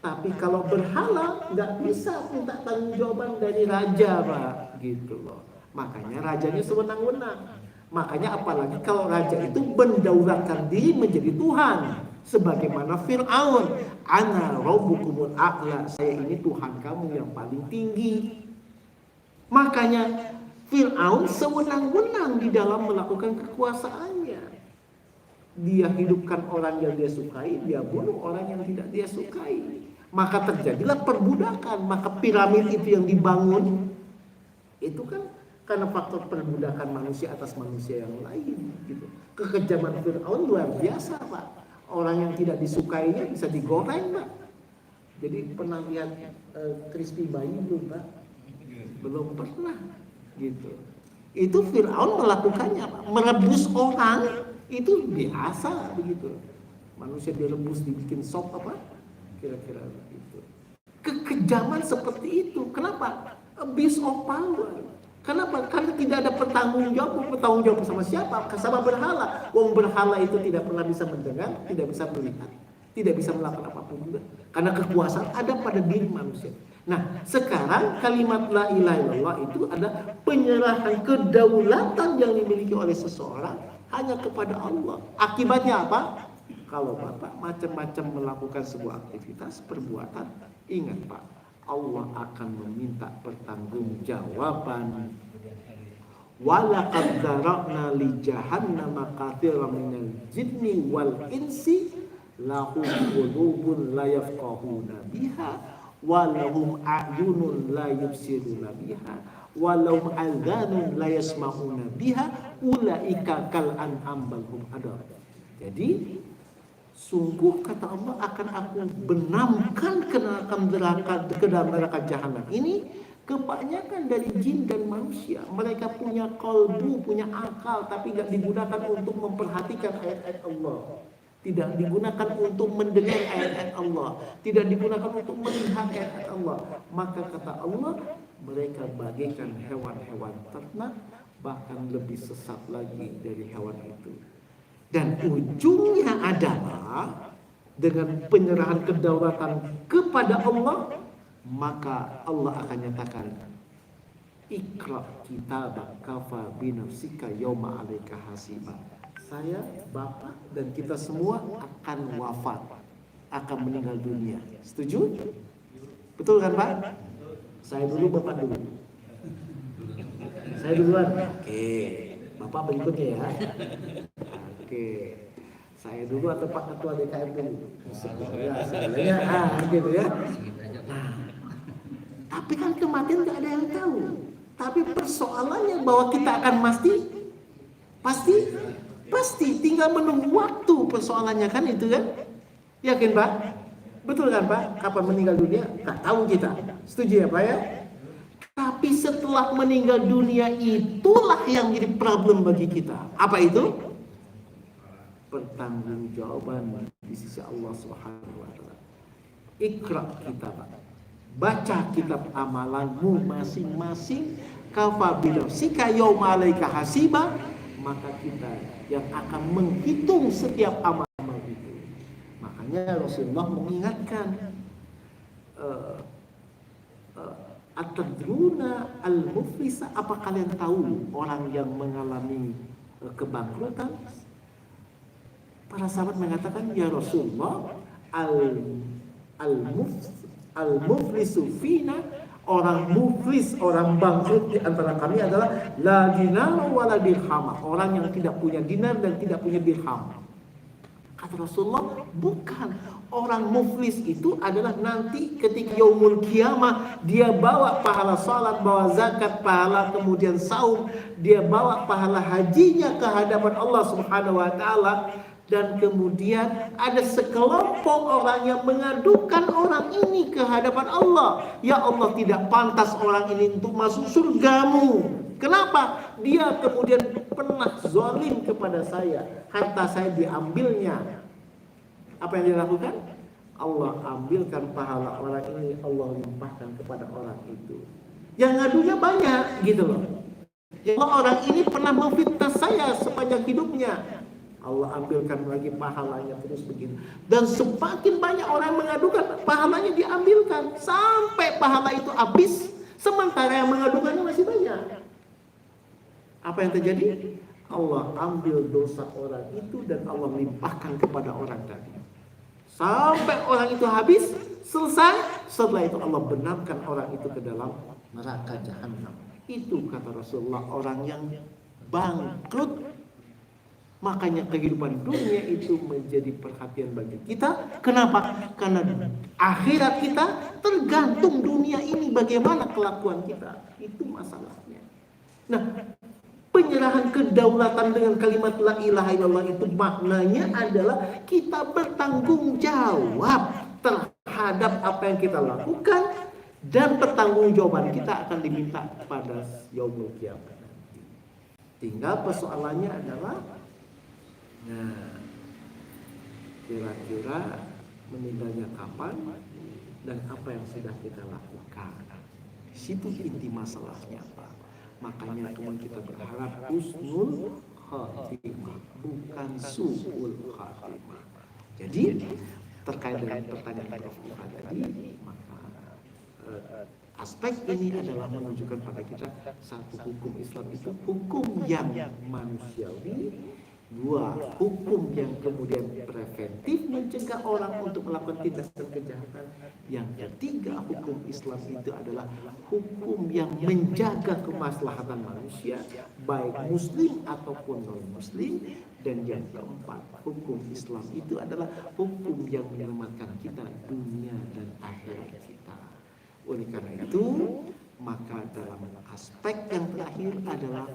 Tapi kalau berhala nggak bisa minta tanggung-jawaban dari raja, Pak, gitu loh. Makanya rajanya sewenang-wenang. Makanya apalagi kalau raja itu mendaulatkan diri menjadi Tuhan, sebagaimana Fir'aun, ana rabbukumul a'la, saya ini Tuhan kamu yang paling tinggi. Makanya Fir'aun sewenang-wenang di dalam melakukan kekuasaannya. Dia hidupkan orang yang dia sukai, dia bunuh orang yang tidak dia sukai. Maka terjadilah perbudakan. Maka piramid itu yang dibangun itu kan karena faktor perbudakan manusia atas manusia yang lain gitu. Kekejaman Fir'aun luar biasa, Pak. Orang yang tidak disukainya bisa digoreng, Pak. Jadi pernah lihat crispy bayi belum, Pak? Belum pernah gitu. Itu Fir'aun melakukannya, Pak. Merebus orang itu biasa begitu. Manusia direbus dibikin sop apa? Kira-kira begitu. Kekejaman seperti itu. Kenapa? Abuse of power. Kenapa? Karena tidak ada pertanggungjawab sama siapa? Sama berhala. Wong berhala itu tidak pernah bisa mendengar, tidak bisa melihat, tidak bisa melakukan apapun juga. Karena kekuasaan ada pada diri manusia. Nah, sekarang kalimat la ilaha illallah itu ada penyerahan kedaulatan yang dimiliki oleh seseorang hanya kepada Allah. Akibatnya apa? Kalau Bapak macam-macam melakukan sebuah aktivitas, perbuatan, ingat Pak, Allah akan meminta pertanggungjawaban. Walaqad dzara'na li jahannama katsiran minal jinni wal insi lahum qulubun la yafqahuna biha wa lahum a'yunun la yubsiruna biha wa lahum adhanun la yasma'una biha ulaika kal an'am bal hum adall. Jadi sungguh kata Allah akan aku benamkan ke dalam neraka jahanam ini kebanyakan dari jin dan manusia. Mereka punya kalbu, punya akal, tapi tidak digunakan untuk memperhatikan ayat-ayat Allah. Tidak digunakan untuk mendengar ayat-ayat Allah. Tidak digunakan untuk melihat ayat-ayat Allah. Maka kata Allah, mereka bagaikan hewan-hewan ternak, bahkan lebih sesat lagi dari hewan itu. Dan ujungnya adalah dengan penyerahan kedaulatan kepada Allah, maka Allah akan nyatakan, Iqra kitabaka kafa binafsika yawma 'alaika hasiba. Saya, Bapak, dan kita semua akan wafat, akan meninggal dunia. Setuju? Betul kan, Pak? Saya dulu, Bapak dulu. Saya duluan. Oke, Bapak berikutnya ya. Oke, saya dulu atau Pak Ketua DKM dulu? Ya, sebenarnya gitu ya. Nah, tapi kan kematian nggak ada yang tahu. Tapi persoalannya bahwa kita akan pasti tinggal menunggu waktu persoalannya kan itu kan? Yakin Pak? Betul kan Pak? Kapan meninggal dunia? Nggak tahu kita. Setuju ya Pak ya? Tapi setelah meninggal dunia itulah yang jadi problem bagi kita. Apa itu? Pertanggungjawaban di sisi Allah Subhanahu wa taala. Iqra kitab. Baca kitab amalanmu masing-masing, kafa binafsika yauma 'alaika hasiba, maka kita yang akan menghitung setiap amal itu. Makanya Rasulullah mengingatkan Atadruna al-muflisa, apa kalian tahu orang yang mengalami kebangkrutan? Para sahabat mengatakan, ya Rasulullah, al-muflisu fina, orang muflis, orang bangkrut di antara kami adalah la dinar wala dirham, orang yang tidak punya dinar dan tidak punya dirham. Kata Rasulullah, bukan. Orang muflis itu adalah nanti ketika yaumul kiamah, dia bawa pahala salat, bawa zakat, pahala kemudian saum, dia bawa pahala hajinya ke hadapan Allah Subhanahu wa taala, dan kemudian ada sekelompok orang yang mengadukan orang ini ke hadapan Allah. Ya Allah, tidak pantas orang ini untuk masuk surgamu. Kenapa? Dia kemudian pernah zalim kepada saya, harta saya diambilnya. Apa yang dilakukan? Allah ambilkan pahala orang ini, Allah limpahkan kepada orang itu. Yang ngadunya banyak gitu loh. Ya Allah, orang ini pernah memfitnah saya sepanjang hidupnya. Allah ambilkan lagi pahalanya terus begini. Dan semakin banyak orang mengadukan, pahalanya diambilkan sampai pahala itu habis, sementara yang mengadukannya masih banyak. Apa yang terjadi? Allah ambil dosa orang itu dan Allah limpahkan kepada orang tadi. Sampai orang itu habis, selesai. Setelah itu Allah benamkan orang itu ke dalam neraka jahanam. Itu kata Rasulullah orang yang bangkrut. Makanya kehidupan dunia itu menjadi perhatian bagi kita. Kenapa? Karena akhirat kita tergantung dunia ini bagaimana kelakuan kita. Itu masalahnya. Nah, penyerahan kedaulatan dengan kalimat la ilaha illallah itu maknanya adalah kita bertanggung jawab terhadap apa yang kita lakukan, dan pertanggungjawaban kita akan diminta pada yaumul kiamat. Tinggal persoalannya adalah, nah, kira-kira meninggalnya kapan dan apa yang sudah kita lakukan. Situ inti masalahnya, Pak. Makanya kemudian kita berharap husnul khatimah, bukan su'ul khatimah. Jadi terkait dengan pertanyaan Prof. Iva tadi, maka aspek ini adalah menunjukkan pada kita satu, hukum Islam itu hukum yang manusiawi. Dua, hukum yang kemudian preventif mencegah orang untuk melakukan tindakan kejahatan. Yang ketiga, hukum Islam itu adalah hukum yang menjaga kemaslahatan manusia, baik muslim ataupun non muslim. Dan yang keempat, hukum Islam itu adalah hukum yang menyelamatkan kita dunia dan akhirat kita. Oleh karena itu, maka dalam aspek yang terakhir adalah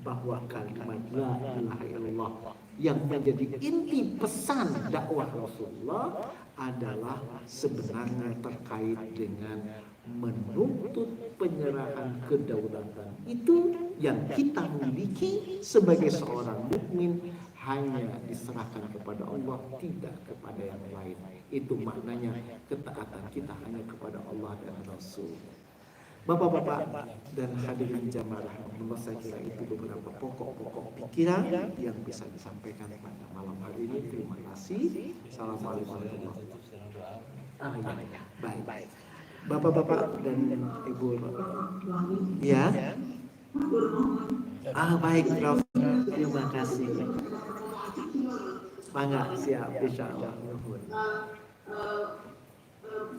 bahwa kalimat la ilaha illallah yang menjadi inti pesan dakwah Rasulullah adalah sebenarnya terkait dengan menuntut penyerahan kedaulatan itu yang kita miliki sebagai seorang mukmin hanya diserahkan kepada Allah, tidak kepada yang lain. Itu maknanya ketaatan kita hanya kepada Allah dan Rasul. Bapak-bapak dan hadirin jamaah rahmatullah, saya kira itu beberapa pokok-pokok pikiran yang bisa disampaikan pada malam hari ini. Terima kasih. Assalamualaikum warahmatullahi wabarakatuh. Baik. Bapak-bapak dan Ibu, ya. Baik, Prof. Terima kasih. Bangga, siap, insyaallah.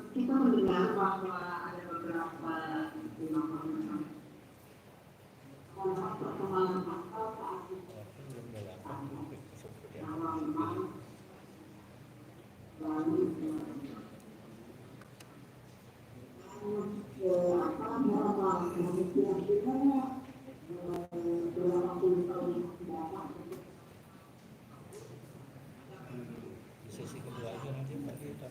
Kita mendengar bahwa ada beberapa perkembangan akal saat Sesi kedua aja nanti kita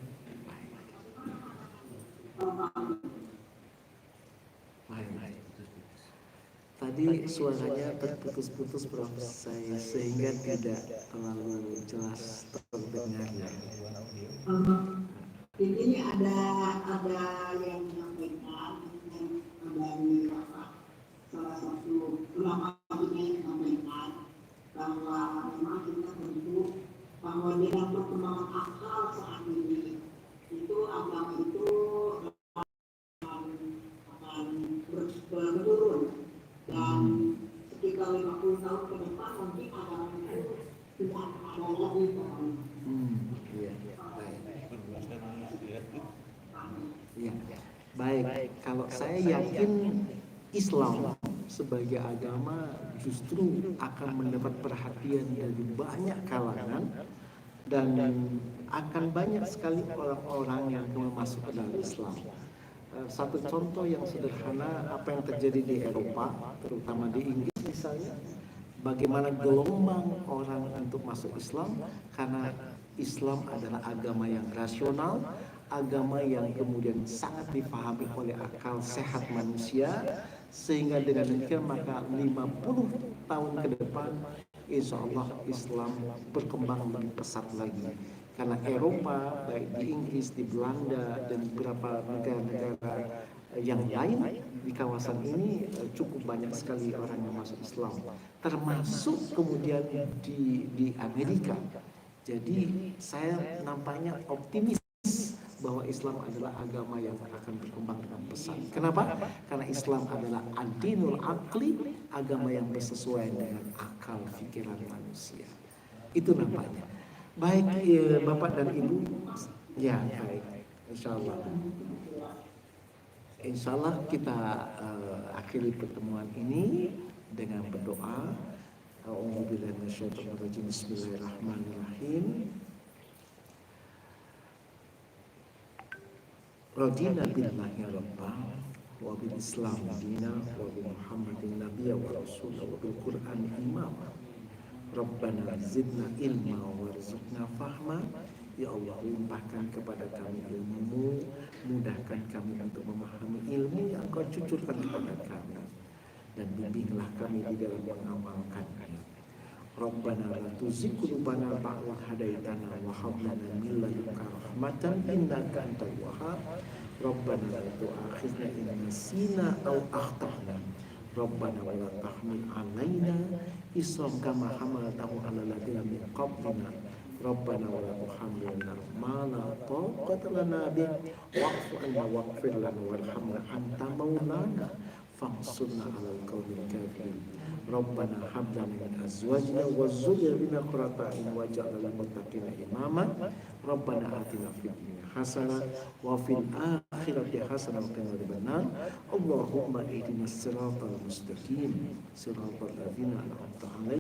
Tadi suaranya terputus-putus Prof, saya sehingga tidak terlalu jelas terdengar. Ini ada yang menyampaikan dari salah satu ulama yang menyampaikan bahwa memang kita tentu bahwa dalam perkembangan akal saat ini itu agama itu akan menurun dan sekitar 50 tahun ke depan mungkin agama itu tidak ada lagi katanya. Iya, baik. Ya, baik. Kalau saya yakin Islam sebagai agama justru akan mendapat perhatian dari banyak kalangan dan akan banyak sekali orang-orang yang masuk ke dalam Islam. Satu contoh yang sederhana apa yang terjadi di Eropa, terutama di Inggris misalnya, bagaimana gelombang orang untuk masuk Islam karena Islam adalah agama yang rasional, agama yang kemudian sangat dipahami oleh akal sehat manusia, sehingga dengan demikian maka 50 tahun ke depan insya Allah Islam berkembang lebih pesat lagi. Karena Eropa, baik di Inggris, di Belanda, dan beberapa negara-negara yang lain di kawasan ini cukup banyak sekali orang yang masuk Islam, termasuk kemudian di Amerika. Jadi saya nampaknya optimis bahwa Islam adalah agama yang akan berkembang dengan pesat. Kenapa? Karena Islam adalah ad-dinul aqli, agama yang bersesuaian dengan akal pikiran manusia. Itu nampaknya. Baik Bapak dan Ibu, ya baik, Insya Allah kita akhiri pertemuan ini dengan berdoa. A'udzubillahi minasyaitonir rajim. Bismillahirrahmanirrahim. Radina billahi rabban wa bil islam dina wa bi muhammadin nabiyya wa rasulah wa bil qur'an imama. Rabbana zidna ilma warzuqna fahma. Ya Allah, limpahkan kepada kami ilmu-Mu, mudahkan kami untuk memahami ilmu yang Kau cucurkan kepada kami, dan bimbinglah kami di dalam mengamalkannya. Rabbana la tuzigh qulubana ba'da idh hadaitana wa hab lana min ladunka rahmatan innaka antal wahhab. Rabbana la tu'akhidhna in nasina aw akhtana. Rabbana wa la tahmil 'alaina isran kama hamaltahu 'alal ladzina min qablina. Rabbana wa la tuhammilna ma la taqata lana bih wa'fu 'anna waghfir lana warhamna anta maulana fansurna 'alal qaumil kafirin. Rabbana hab lana min azwajina wa dhurriyyatina qurrata a'yun waj'alna lil muttaqina imama. Rabbana atina fid dunya hasanah wa fil akhirati hasanah wa qina adzabannar. Allahumma ihdinas siratal mustaqim, siratal ladzina an'amta 'alaihim